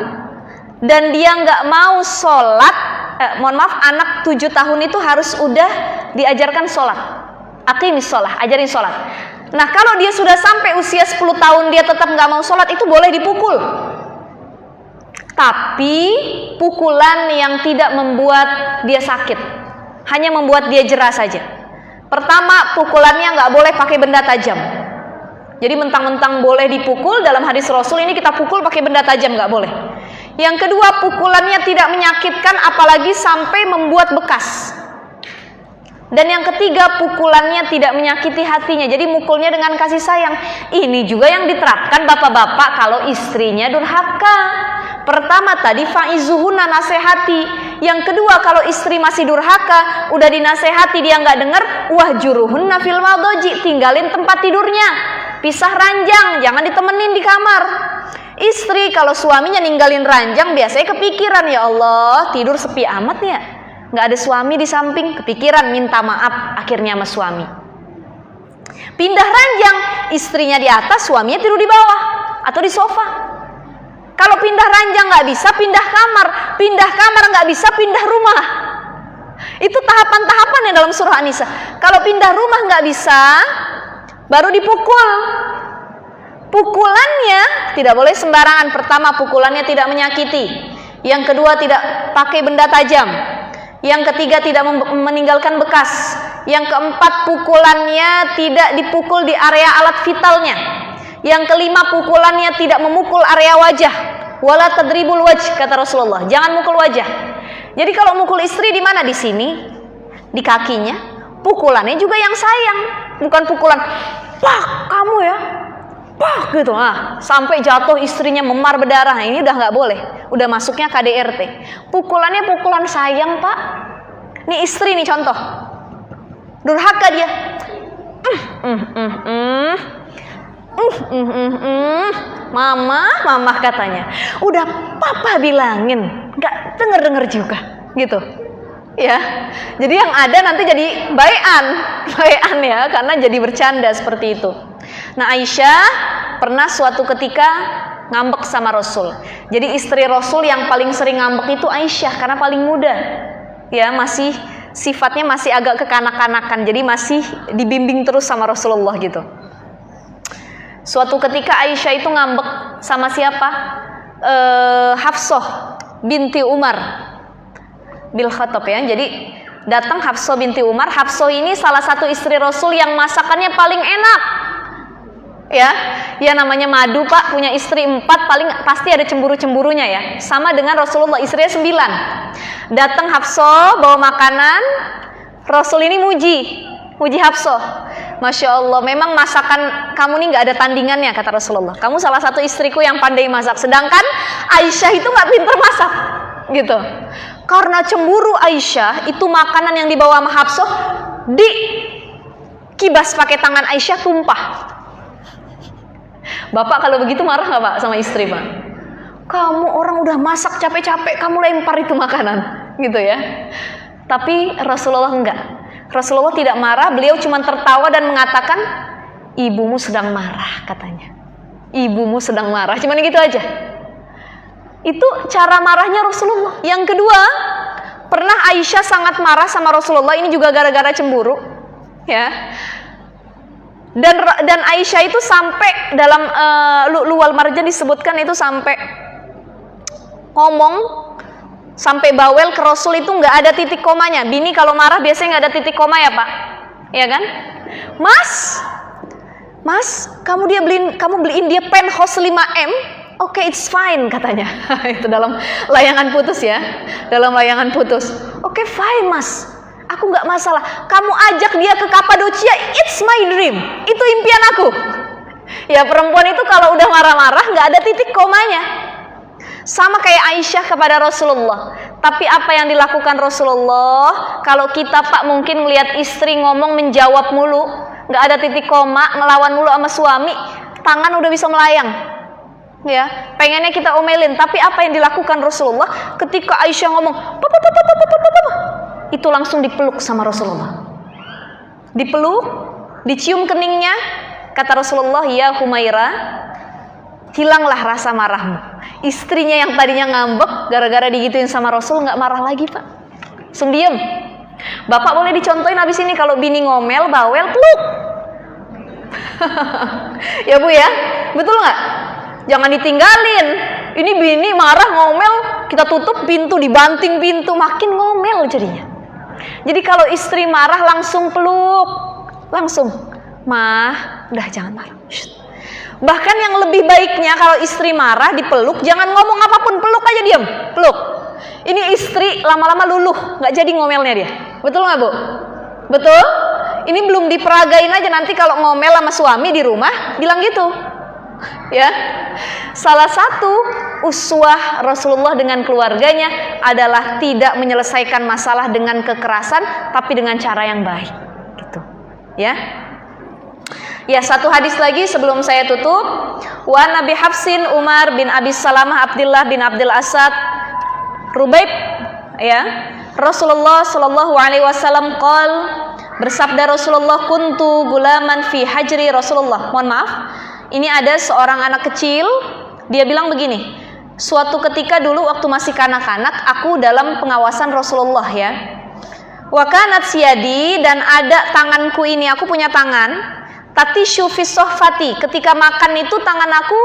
dan dia nggak mau sholat, anak 7 tahun itu harus udah diajarkan sholat. Aqimis sholat, ajarin sholat. Nah, kalau dia sudah sampai usia 10 tahun dia tetap nggak mau sholat, itu boleh dipukul. Tapi pukulan yang tidak membuat dia sakit, hanya membuat dia jerah saja. Pertama, pukulannya nggak boleh pakai benda tajam. Jadi mentang-mentang boleh dipukul, dalam hadis Rasul ini kita pukul pakai benda tajam, nggak boleh. Yang kedua, pukulannya tidak menyakitkan apalagi sampai membuat bekas. Dan yang ketiga, pukulannya tidak menyakiti hatinya. Jadi mukulnya dengan kasih sayang. Ini juga yang diterapkan bapak-bapak kalau istrinya durhaka. Pertama tadi fa'izuhunna, nasehati. Yang kedua, kalau istri masih durhaka, udah dinasehati dia nggak dengar, wahjuruhunna fil madaji, tinggalin tempat tidurnya. Pisah ranjang, jangan ditemenin di kamar. Istri kalau suaminya ninggalin ranjang biasanya kepikiran, ya Allah, tidur sepi amat ya, nggak ada suami di samping, kepikiran minta maaf akhirnya sama suami. Pindah ranjang, istrinya di atas, suaminya tidur di bawah atau di sofa. Kalau pindah ranjang nggak bisa, pindah kamar nggak bisa, pindah rumah. Itu tahapan-tahapannya dalam surah An-Nisa. Kalau pindah rumah nggak bisa, baru dipukul. Pukulannya tidak boleh sembarangan. Pertama, pukulannya tidak menyakiti. Yang kedua, tidak pakai benda tajam. Yang ketiga, tidak meninggalkan bekas. Yang keempat, pukulannya tidak dipukul di area alat vitalnya. Yang kelima, pukulannya tidak memukul area wajah. Wala tadribul wajh, kata Rasulullah. Jangan mukul wajah. Jadi kalau mukul istri di mana? Di sini, di kakinya. Pukulannya juga yang sayang, bukan pukulan pak kamu ya, pak gitu, sampai jatuh istrinya memar berdarah. Nah, ini udah nggak boleh, udah masuknya KDRT. Pukulannya pukulan sayang pak. Nih istri nih contoh, durhaka dia, mama katanya, udah papa bilangin, nggak denger juga, gitu. Ya, jadi yang ada nanti jadi bayan ya, karena jadi bercanda seperti itu. Nah, Aisyah pernah suatu ketika ngambek sama Rasul. Jadi istri Rasul yang paling sering ngambek itu Aisyah karena paling muda. Ya, masih sifatnya masih agak kekanak-kanakan, jadi masih dibimbing terus sama Rasulullah gitu. Suatu ketika Aisyah itu ngambek sama siapa? Hafsah binti Umar bil Khattab ya. Jadi datang Hafsah binti Umar. Hafsah ini salah satu istri Rasul yang masakannya paling enak. Ya namanya madu pak, punya istri 4 paling pasti ada cemburu-cemburunya ya. Sama dengan Rasulullah, istrinya 9. Datang Hafsah bawa makanan, Rasul ini muji Hafsah. Masya Allah, memang masakan kamu nih nggak ada tandingannya, kata Rasulullah. Kamu salah satu istriku yang pandai masak. Sedangkan Aisyah itu nggak pinter masak, gitu. Karena cemburu Aisyah, itu makanan yang dibawa sama Hafsah dikibas pakai tangan Aisyah, tumpah. Bapak kalau begitu marah nggak pak sama istri pak? Kamu orang udah masak capek-capek, kamu lempar itu makanan, gitu ya. Tapi Rasulullah enggak. Rasulullah tidak marah, beliau cuma tertawa dan mengatakan, ibumu sedang marah, katanya. Ibumu sedang marah, cuma gitu aja. Itu cara marahnya Rasulullah. Yang kedua, pernah Aisyah sangat marah sama Rasulullah, ini juga gara-gara cemburu, ya. Dan Aisyah itu sampai dalam Lu'lu'ul Marjan disebutkan itu sampai ngomong, sampai bawel ke Rasul itu nggak ada titik komanya. Bini kalau marah biasanya nggak ada titik koma ya pak, ya kan? Mas, kamu beliin dia penthouse 5M. Oke, it's fine katanya. Itu dalam layangan putus ya. Dalam layangan putus. Oke, fine mas. Aku nggak masalah. Kamu ajak dia ke Kapadocia, it's my dream. Itu impian aku. Ya perempuan itu kalau udah marah-marah nggak ada titik komanya. Sama kayak Aisyah kepada Rasulullah. Tapi apa yang dilakukan Rasulullah? Kalau kita pak mungkin melihat istri ngomong menjawab mulu, nggak ada titik koma, ngelawan mulu sama suami, tangan udah bisa melayang. Ya, pengennya kita omelin, tapi apa yang dilakukan Rasulullah ketika Aisyah ngomong papa, itu langsung dipeluk sama Rasulullah. Dipeluk, dicium keningnya, kata Rasulullah, ya Humaira, hilanglah rasa marahmu. Istrinya yang tadinya ngambek gara-gara digituin sama Rasul nggak marah lagi pak, langsung diem. Bapak boleh dicontohin habis ini kalau bini ngomel, bawel, peluk. Ya bu ya, betul nggak? Jangan ditinggalin. Ini bini marah ngomel, kita tutup pintu, dibanting pintu, makin ngomel jadinya. Jadi kalau istri marah langsung peluk, langsung, mah, udah jangan marah. Bahkan yang lebih baiknya kalau istri marah dipeluk, jangan ngomong apapun, peluk aja diam, peluk. Ini istri lama-lama luluh, nggak jadi ngomelnya dia. Betul nggak bu? Betul? Ini belum diperagain aja, nanti kalau ngomel sama suami di rumah bilang gitu. Ya, salah satu uswah Rasulullah dengan keluarganya adalah tidak menyelesaikan masalah dengan kekerasan, tapi dengan cara yang baik, gitu. Ya, satu hadis lagi sebelum saya tutup. Wa Nabi Hafsin Umar bin Abi Salamah Abdullah bin Abdul Asad Rubaib, ya, Rasulullah Shallallahu Alaihi Wasallam qol, bersabda Rasulullah, kuntu gulaman fi hajri Rasulullah. Mohon maaf. Ini ada seorang anak kecil, dia bilang begini, suatu ketika dulu waktu masih kanak-kanak, aku dalam pengawasan Rasulullah ya. Wa kanat siyadi, dan ada tanganku ini, aku punya tangan, tatishu fi sohfati, ketika makan itu tangan aku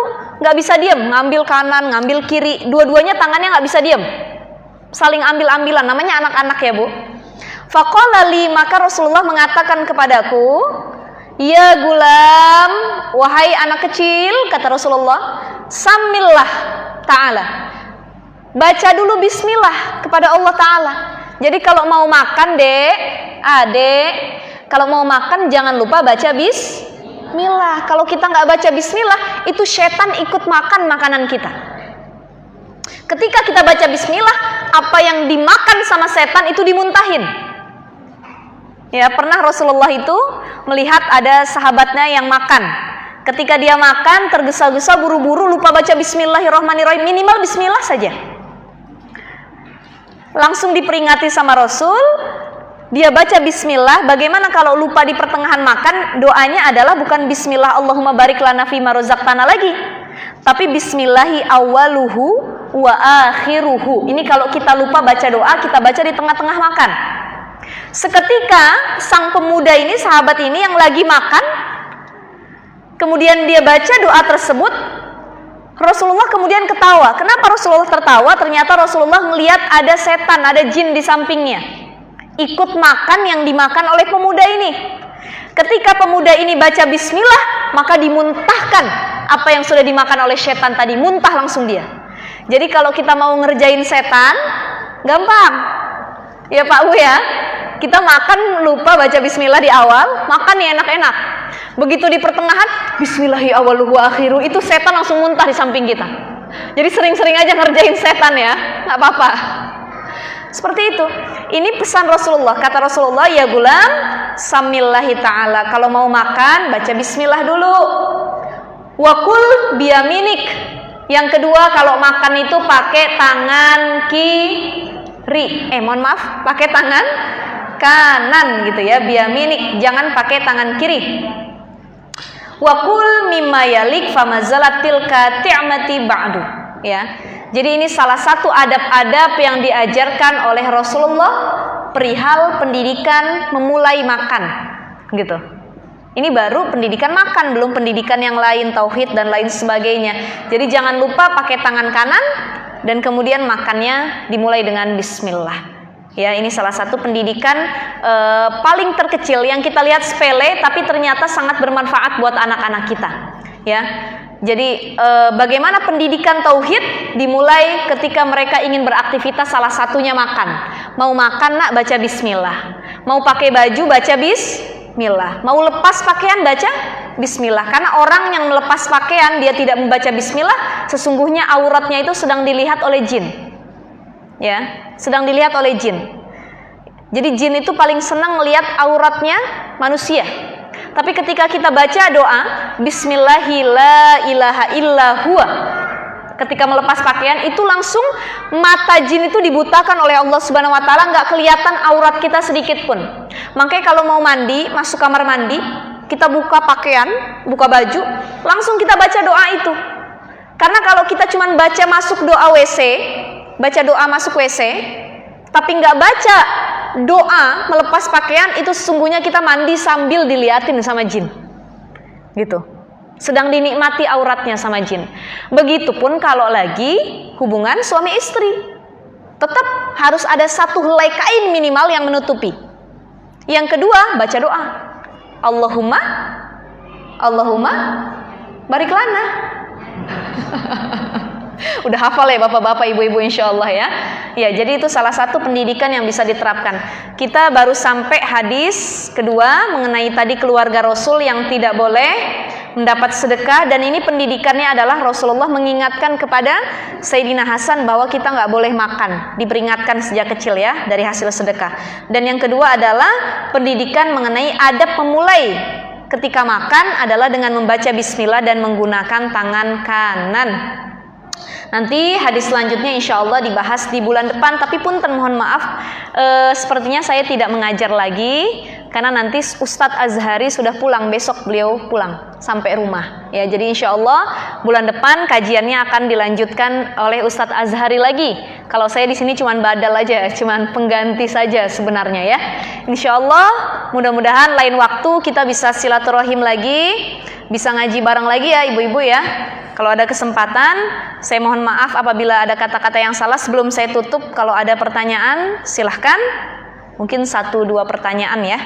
nggak bisa diam, ngambil kanan, ngambil kiri, dua-duanya tangannya nggak bisa diam, saling ambil-ambilan, namanya anak-anak ya bu. Faqala li, maka Rasulullah mengatakan kepadaku, ya gulam, wahai anak kecil, kata Rasulullah, samillah ta'ala, baca dulu bismillah kepada Allah Ta'ala. Jadi kalau mau makan dek, adek, kalau mau makan jangan lupa baca bismillah. Kalau kita nggak baca bismillah, itu setan ikut makan makanan kita. Ketika kita baca bismillah, apa yang dimakan sama setan itu dimuntahin. Ya, pernah Rasulullah itu melihat ada sahabatnya yang makan. Ketika dia makan, tergesa-gesa, buru-buru, lupa baca bismillahirrahmanirrahim, minimal bismillah saja. Langsung diperingati sama Rasul, dia baca bismillah. Bagaimana kalau lupa di pertengahan makan, doanya adalah bukan bismillah Allahumma barik lana fima razaqtana lagi, tapi bismillahi awaluhu wa akhiruhu. Ini kalau kita lupa baca doa, kita baca di tengah-tengah makan. Seketika sang pemuda ini, sahabat ini yang lagi makan, kemudian dia baca doa tersebut, Rasulullah kemudian ketawa. Kenapa Rasulullah tertawa? Ternyata Rasulullah melihat ada setan, ada jin di sampingnya, ikut makan yang dimakan oleh pemuda ini. Ketika pemuda ini baca bismillah, maka dimuntahkan apa yang sudah dimakan oleh setan tadi, muntah langsung dia. Jadi kalau kita mau ngerjain setan, gampang. Ya Pak Bu ya, kita makan lupa baca bismillah di awal, makan ya enak-enak. Begitu di pertengahan, bismillahi awaluhu wa akhiru, itu setan langsung muntah di samping kita. Jadi sering-sering aja ngerjain setan ya, nggak apa-apa. Seperti itu. Ini pesan Rasulullah. Kata Rasulullah, ya gulam, samillahi ta'ala. Kalau mau makan, baca bismillah dulu. Wakul biyaminik. Yang kedua, kalau makan itu pakai tangan kiri. Mohon maaf, pakai tangan kanan gitu ya, biyaminik, jangan pakai tangan kiri. Wakul mimma yalik famazalat tilka ti'mati ba'du. Ya. Jadi ini salah satu adab-adab yang diajarkan oleh Rasulullah perihal pendidikan memulai makan, gitu. Ini baru pendidikan makan, belum pendidikan yang lain, tauhid dan lain sebagainya. Jadi jangan lupa pakai tangan kanan dan kemudian makannya dimulai dengan bismillah. Ya, ini salah satu pendidikan paling terkecil yang kita lihat sepele, tapi ternyata sangat bermanfaat buat anak-anak kita. Ya, jadi bagaimana pendidikan tauhid dimulai ketika mereka ingin beraktivitas, salah satunya makan. Mau makan nak, baca bismillah. Mau pakai baju, baca bismillah. Mau lepas pakaian, baca bismillah. Karena orang yang melepas pakaian dia tidak membaca bismillah, sesungguhnya auratnya itu sedang dilihat oleh jin. Ya, sedang dilihat oleh jin. Jadi jin itu paling senang melihat auratnya manusia. Tapi ketika kita baca doa bismillahi la ilaha illa huwa, ketika melepas pakaian itu langsung mata jin itu dibutakan oleh Allah Subhanahu wa taala, nggak kelihatan aurat kita sedikit pun. Makanya kalau mau mandi, masuk kamar mandi, kita buka pakaian, buka baju, langsung kita baca doa itu. Karena kalau kita cuma baca masuk doa WC, baca doa masuk WC, tapi nggak baca doa melepas pakaian, itu sesungguhnya kita mandi sambil diliatin sama jin, gitu. Sedang dinikmati auratnya sama jin. Begitupun kalau lagi hubungan suami istri, tetap harus ada satu helai kain minimal yang menutupi. Yang kedua, baca doa. Allahumma barik lana. Udah hafal ya bapak-bapak, ibu-ibu insyaallah ya. Ya, jadi itu salah satu pendidikan yang bisa diterapkan. Kita baru sampai hadis kedua mengenai tadi keluarga Rasul yang tidak boleh mendapat sedekah, dan ini pendidikannya adalah Rasulullah mengingatkan kepada Sayyidina Hasan bahwa kita nggak boleh makan, diperingatkan sejak kecil ya dari hasil sedekah. Dan yang kedua adalah pendidikan mengenai adab memulai ketika makan adalah dengan membaca bismillah dan menggunakan tangan kanan. Nanti hadis selanjutnya insya Allah dibahas di bulan depan, tapi punten mohon maaf, sepertinya saya tidak mengajar lagi karena nanti Ustadz Azhari sudah pulang, besok beliau pulang sampai rumah ya. Jadi insya Allah bulan depan kajiannya akan dilanjutkan oleh Ustadz Azhari lagi. Kalau saya di sini cuman badal aja, cuman pengganti saja sebenarnya ya. Insya Allah mudah-mudahan lain waktu kita bisa silaturahim lagi, bisa ngaji bareng lagi ya ibu-ibu ya. Kalau ada kesempatan, saya mohon maaf apabila ada kata-kata yang salah. Sebelum saya tutup, kalau ada pertanyaan silahkan. Mungkin 1-2 pertanyaan ya.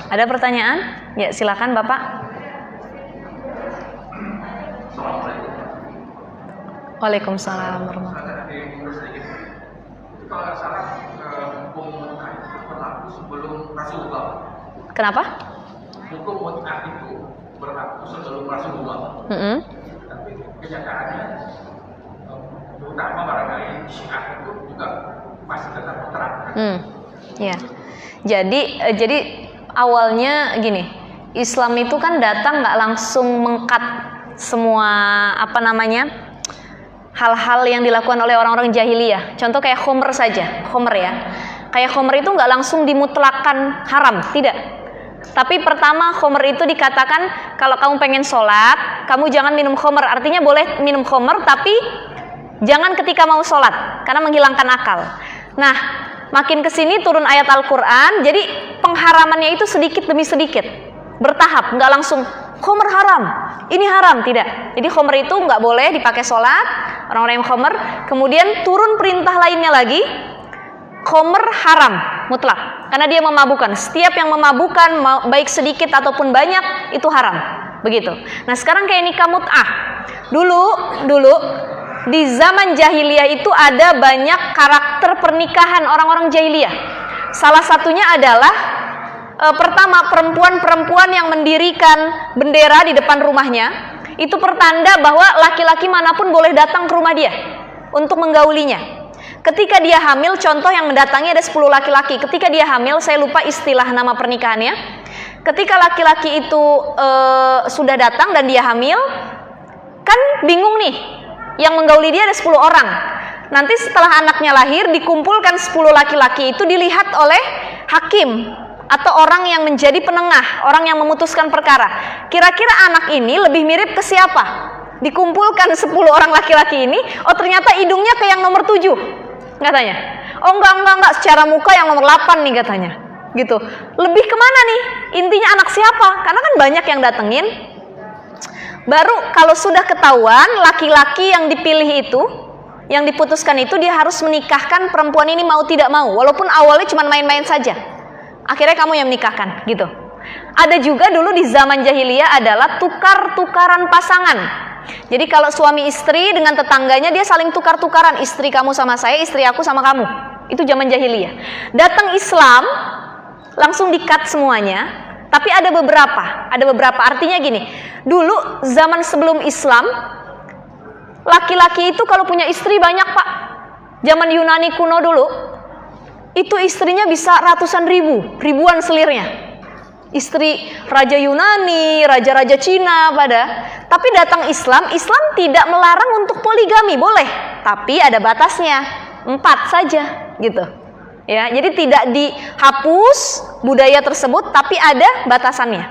Ada pertanyaan? Ya, silakan Bapak. Waalaikumsalam warahmatullahi wabarakatuh. Kalau nggak salah, hukum mut'ah itu berlaku sebelum Rasulullah. Kenapa? Hukum mut'ah itu berlaku sebelum Rasulullah. Tapi kenyataannya, terutama barangkali Syiah itu juga masih tetap menerapkan. Ya. Jadi awalnya gini, Islam itu kan datang nggak langsung mengkat semua hal-hal yang dilakukan oleh orang-orang jahiliyah. Contoh kayak khomer saja, khomer ya. Kayak khomer itu nggak langsung dimutlakan haram, tidak. Tapi pertama khomer itu dikatakan kalau kamu pengen sholat, kamu jangan minum khomer. Artinya boleh minum khomer, tapi jangan ketika mau sholat, karena menghilangkan akal. Nah, makin kesini turun ayat Al-Quran, jadi pengharamannya itu sedikit demi sedikit, bertahap, nggak langsung khomer haram, ini haram, tidak. Jadi khomer itu nggak boleh dipakai sholat, orang-orang yang khomer. Kemudian turun perintah lainnya lagi, khomer haram mutlak, karena dia memabukkan. Setiap yang memabukkan, baik sedikit ataupun banyak, itu haram. Begitu. Nah sekarang kayak nikah mut'ah. Dulu di zaman jahiliyah itu ada banyak karakter pernikahan orang-orang jahiliyah. Salah satunya adalah pertama, perempuan-perempuan yang mendirikan bendera di depan rumahnya. Itu pertanda bahwa laki-laki manapun boleh datang ke rumah dia untuk menggaulinya. Ketika dia hamil, contoh yang mendatangi ada 10 laki-laki. Ketika dia hamil, saya lupa istilah nama pernikahannya. Ketika laki-laki itu sudah datang dan dia hamil, kan bingung nih. Yang menggauli dia ada 10 orang. Nanti setelah anaknya lahir, dikumpulkan 10 laki-laki itu, dilihat oleh hakim atau orang yang menjadi penengah, orang yang memutuskan perkara. Kira-kira anak ini lebih mirip ke siapa? Dikumpulkan 10 orang laki-laki ini, oh ternyata hidungnya ke yang nomor 7 katanya. Oh enggak, secara muka yang nomor 8 nih katanya. Gitu. Lebih kemana nih? Intinya anak siapa? Karena kan banyak yang datengin. Baru kalau sudah ketahuan laki-laki yang dipilih itu, yang diputuskan itu, dia harus menikahkan perempuan ini mau tidak mau, walaupun awalnya cuma main-main saja. Akhirnya kamu yang menikahkan, gitu. Ada juga dulu di zaman jahiliyah adalah tukar-tukaran pasangan. Jadi kalau suami istri dengan tetangganya, dia saling tukar-tukaran, istri kamu sama saya, istri aku sama kamu. Itu zaman jahiliyah. Datang Islam, langsung di-cut semuanya. Tapi ada beberapa. Artinya gini, dulu zaman sebelum Islam, laki-laki itu kalau punya istri banyak Pak. Zaman Yunani kuno dulu, itu istrinya bisa ratusan ribu, ribuan selirnya. Istri raja Yunani, raja-raja Cina Tapi datang Islam tidak melarang untuk poligami, boleh. Tapi ada batasnya, 4 saja, gitu. Ya, jadi tidak dihapus budaya tersebut, tapi ada batasannya.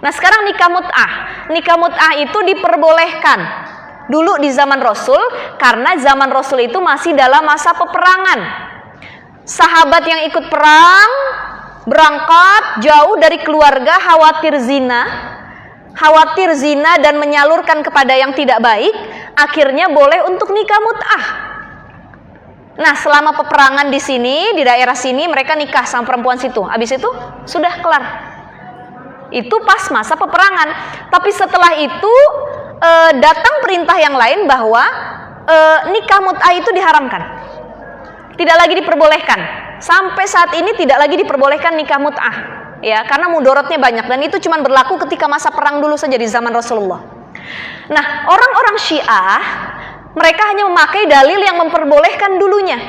Nah, sekarang nikah mut'ah. Nikah mut'ah itu diperbolehkan dulu di zaman Rasul, karena zaman Rasul itu masih dalam masa peperangan. Sahabat yang ikut perang berangkat jauh dari keluarga, khawatir zina dan menyalurkan kepada yang tidak baik, akhirnya boleh untuk nikah mut'ah. Nah, selama peperangan di sini, di daerah sini, mereka nikah sama perempuan situ. Habis itu sudah kelar. Itu pas masa peperangan. Tapi setelah itu datang perintah yang lain bahwa nikah mut'ah itu diharamkan. Tidak lagi diperbolehkan. Sampai saat ini tidak lagi diperbolehkan nikah mut'ah. Ya, karena mudorotnya banyak dan itu cuma berlaku ketika masa perang dulu saja di zaman Rasulullah. Nah, orang-orang Syiah mereka hanya memakai dalil yang memperbolehkan dulunya.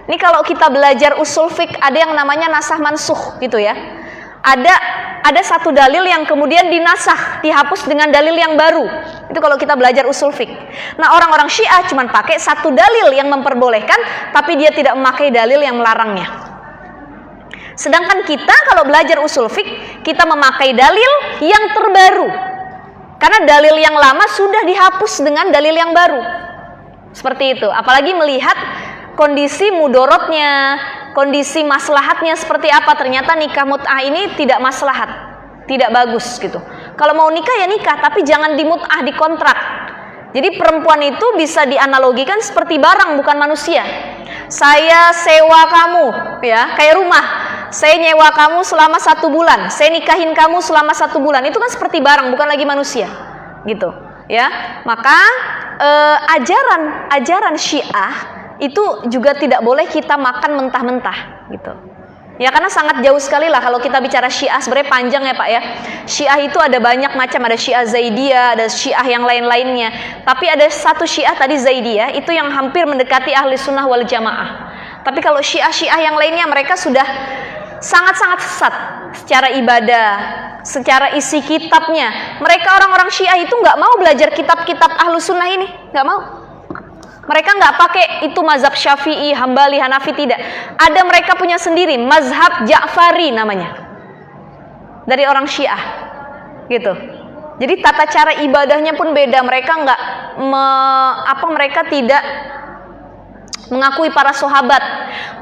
Ini kalau kita belajar usul fiqh ada yang namanya nasah mansukh gitu ya. Ada satu dalil yang kemudian dinasah, dihapus dengan dalil yang baru. Itu kalau kita belajar usul fiqh. Nah, orang-orang Syiah cuma pakai satu dalil yang memperbolehkan, tapi dia tidak memakai dalil yang melarangnya. Sedangkan kita kalau belajar usul fiqh, kita memakai dalil yang terbaru. Karena dalil yang lama sudah dihapus dengan dalil yang baru. Seperti itu. Apalagi melihat kondisi mudorotnya, kondisi maslahatnya seperti apa. Ternyata nikah mut'ah ini tidak maslahat, tidak bagus gitu. Kalau mau nikah ya nikah, tapi jangan dimut'ah, dikontrak. Jadi perempuan itu bisa dianalogikan seperti barang, bukan manusia. Saya sewa kamu, ya, kayak rumah. Saya nyewa kamu selama 1 bulan, saya nikahin kamu selama 1 bulan. Itu kan seperti barang, bukan lagi manusia, gitu. Ya, maka ajaran Syiah itu juga tidak boleh kita makan mentah-mentah, gitu. Ya, karena sangat jauh sekali lah kalau kita bicara Syiah, sebenarnya panjang ya Pak ya. Syiah itu ada banyak macam, ada Syiah Zaidiyah, ada Syiah yang lain-lainnya. Tapi ada satu Syiah tadi Zaidiyah itu yang hampir mendekati ahli sunnah wal jamaah. Tapi kalau Syiah yang lainnya mereka sudah sangat-sangat sesat secara ibadah, secara isi kitabnya. Mereka orang-orang Syiah itu nggak mau belajar kitab-kitab ahlu sunnah ini, nggak mau. Mereka nggak pakai itu mazhab Syafi'i, Hambali, Hanafi, tidak. Ada mereka punya sendiri, mazhab Ja'fari namanya. Dari orang Syiah, gitu. Jadi tata cara ibadahnya pun beda. Mereka nggak, mereka tidak mengakui para sahabat.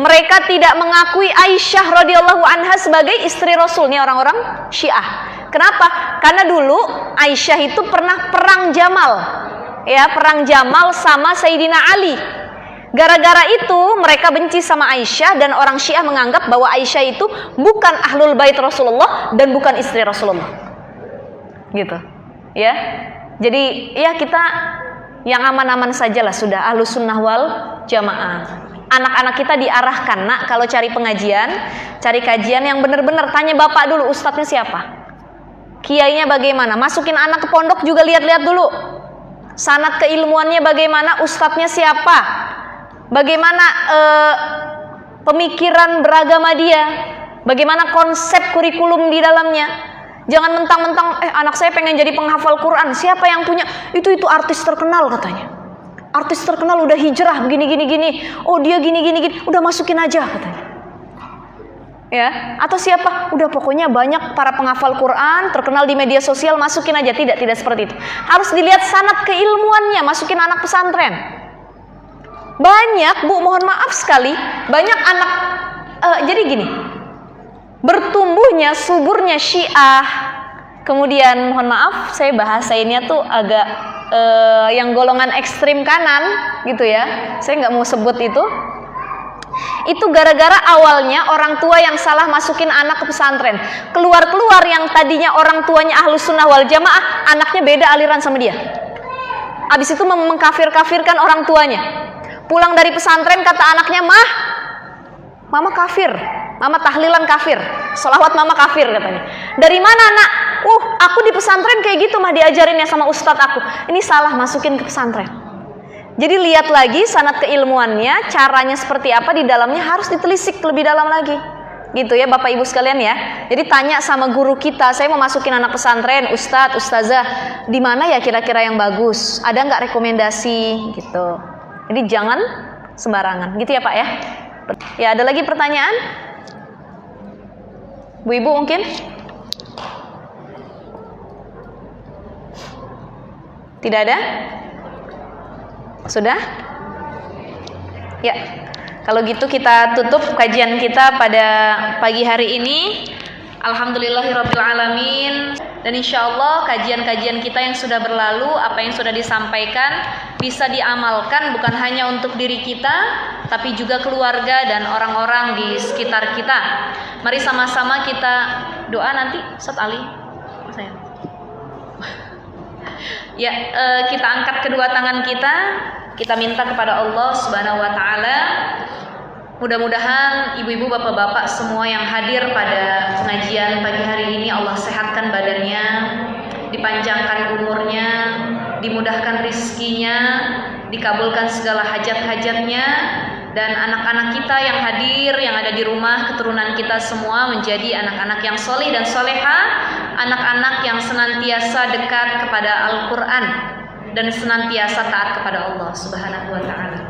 Mereka tidak mengakui Aisyah radhiyallahu anha sebagai istri Rasul. Ini orang-orang Syiah. Kenapa? Karena dulu Aisyah itu pernah perang Jamal. Ya, perang Jamal sama Sayyidina Ali. Gara-gara itu mereka benci sama Aisyah dan orang Syiah menganggap bahwa Aisyah itu bukan ahlul bait Rasulullah dan bukan istri Rasulullah. Gitu. Ya. Jadi ya kita yang aman-aman sajalah sudah, ahlus sunnah wal jamaah. Anak-anak kita diarahkan, nak kalau cari pengajian, cari kajian yang benar-benar, tanya bapak dulu ustadznya siapa, kiainya bagaimana, masukin anak ke pondok juga lihat-lihat dulu sanad keilmuannya bagaimana, ustadznya siapa, bagaimana pemikiran beragama dia, bagaimana konsep kurikulum di dalamnya. Jangan mentang-mentang anak saya pengen jadi penghafal Quran, siapa yang punya? Itu artis terkenal katanya. Artis terkenal udah hijrah begini. Oh, dia gini, udah masukin aja katanya. Ya, atau siapa? Udah pokoknya banyak para penghafal Quran terkenal di media sosial, masukin aja. Tidak seperti itu. Harus dilihat sanad keilmuannya, masukin anak pesantren. Banyak, Bu, mohon maaf sekali, banyak anak jadi gini. Bertumbuhnya, suburnya Syiah. Kemudian mohon maaf, saya bahasainnya tuh agak yang golongan ekstrim kanan gitu ya. Saya nggak mau sebut itu. Itu gara-gara awalnya orang tua yang salah masukin anak ke pesantren. Keluar yang tadinya orang tuanya ahlus sunnah wal jamaah, anaknya beda aliran sama dia. Abis itu mengkafir-kafirkan orang tuanya. Pulang dari pesantren kata anaknya, mama kafir, mama tahlilan kafir, sholawat mama kafir katanya. Dari mana nak? Aku di pesantren kayak gitu mah diajarinnya sama ustadz aku. Ini salah, masukin ke pesantren. Jadi lihat lagi sanad keilmuannya, caranya seperti apa di dalamnya harus ditelisik lebih dalam lagi. Gitu ya Bapak Ibu sekalian ya. Jadi tanya sama guru kita, saya mau masukin anak pesantren, ustadz, ustazah, di mana ya kira-kira yang bagus? Ada nggak rekomendasi gitu. Jadi jangan sembarangan. Gitu ya Pak ya. Ya, ada lagi pertanyaan? Bu Ibu mungkin? Tidak ada? Sudah? Ya. Kalau gitu kita tutup kajian kita pada pagi hari ini. Alhamdulillahirabbil alamin. Dan insyaallah kajian-kajian kita yang sudah berlalu, apa yang sudah disampaikan bisa diamalkan bukan hanya untuk diri kita, tapi juga keluarga dan orang-orang di sekitar kita. Mari sama-sama kita doa nanti Ustaz Ali. Saya. Ya, kita angkat kedua tangan kita minta kepada Allah Subhanahu wa taala Mudah-mudahan ibu-ibu, bapak-bapak semua yang hadir pada pengajian pagi hari ini Allah sehatkan badannya, dipanjangkan umurnya, dimudahkan rizkinya, dikabulkan segala hajat-hajatnya, dan anak-anak kita yang hadir, yang ada di rumah, keturunan kita semua menjadi anak-anak yang soleh dan soleha, anak-anak yang senantiasa dekat kepada Al-Quran dan senantiasa taat kepada Allah Subhanahu wa ta'ala.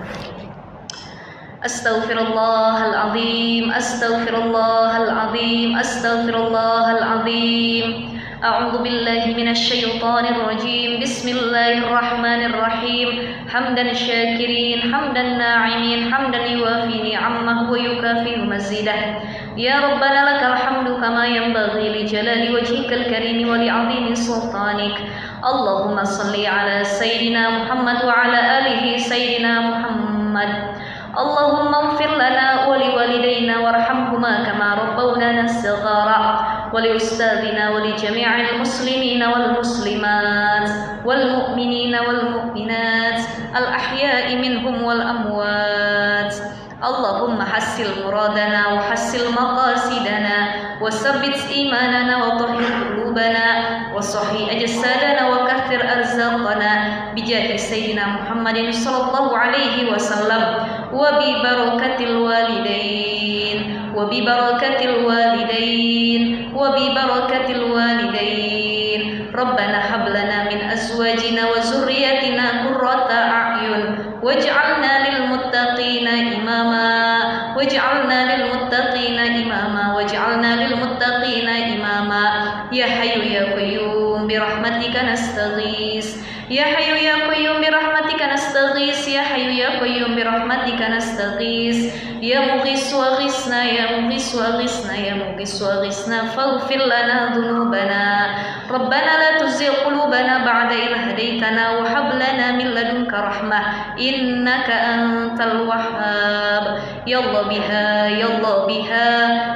Astaghfirullahaladzim, astaghfirullahaladzim, astaghfirullahaladzim. A'udzu billahi minasy syaithanir rajim. Bismillahirrahmanirrahim. Hamdan syakirin, hamdan na'imin, hamdan yuwafi ni'amahu wa yukafi mazidah. Ya Rabbana lakal hamdu kama yanbaghi li jalali wajhikal karim wa li 'azimi sultanik. Allahumma shalli ala sayyidina Muhammad wa ala alihi sayyidina Muhammad. Allahumma ighfir lana wa liwalidayna warhamhuma kama rabbawna saghara wa li ustadina wa li jami'il muslimina wal muslimat wal mu'minina wal mu'minat al ahya'i minhum wal amwat. Allahumma hassil muradana wa hassil maqasidana wa sabbit imanana wa tahhir qulubana wa sahih ajsadana wa kaththir arzaqana bijahi sayyidina Muhammadin sallallahu alaihi wasallam wa bi barakatil walidain wa bi barakatil walidain wa bi barakatil walidain. Rabbana hab lana min azwajina wa zurriyyatina qurrata a'yun waj'alna lil muttaqina imama waj'alna lil muttaqina imama waj'alna lil muttaqina imama. Ya hayyu ya qayyum bi rahmatika nastaghis, ya hayyu ya qayyum bi rahmatika nastaghis, ya hayyu ya qayyum bi rahmatika nastaghis, ya mughis wa ghisna, ya mughis wa ghisna, ya mughis wa ghisna faghfir lana dhunubana. Rabbana la tuzigh qulubana ba'da idh hadaytana wa hab lana min ladunka rahmah innaka antal wahhab. Ya Allah biha, ya Allah biha,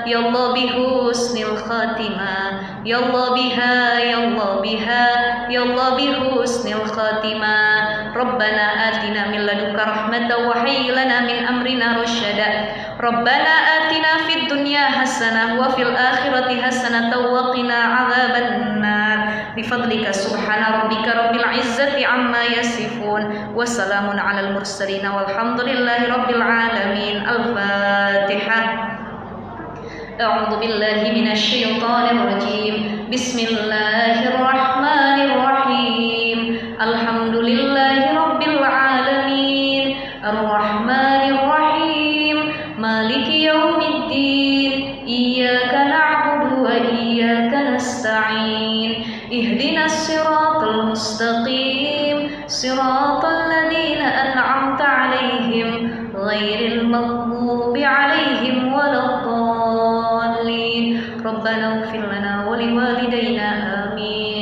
ya Allah bihusnil khatimah, ya Allah biha, ya Allah biha, ya Allah bihusnil khatimah. Rabbana atina min ladunka rahmatan wa hayyi lana min amrina rasyada. Rabbana atina fid dunya hasanah wa fil akhirati hasanah wa qina adzabannar. Bifadlika subhana rabbika rabbil izzati amma yasifun wa salamun alal mursalin walhamdulillahi rabbil alamin. Al-Fatihah. A'udzu billahi minasy syaithanir rajim. Bismillahirrahmanirrahim. Alhamdulillahi rabbil alamin. Ar-Rahmanir Rahim. Maliki yaumiddin. Iyyaka na'budu wa iyyaka nasta'in. Ihdinas siratal mustaqim. Siratal ladzina an'amta 'alaihim ghairil maghdubi 'alaihim waladdallin. Rabbana ighfir lana wa liwalidayna amin.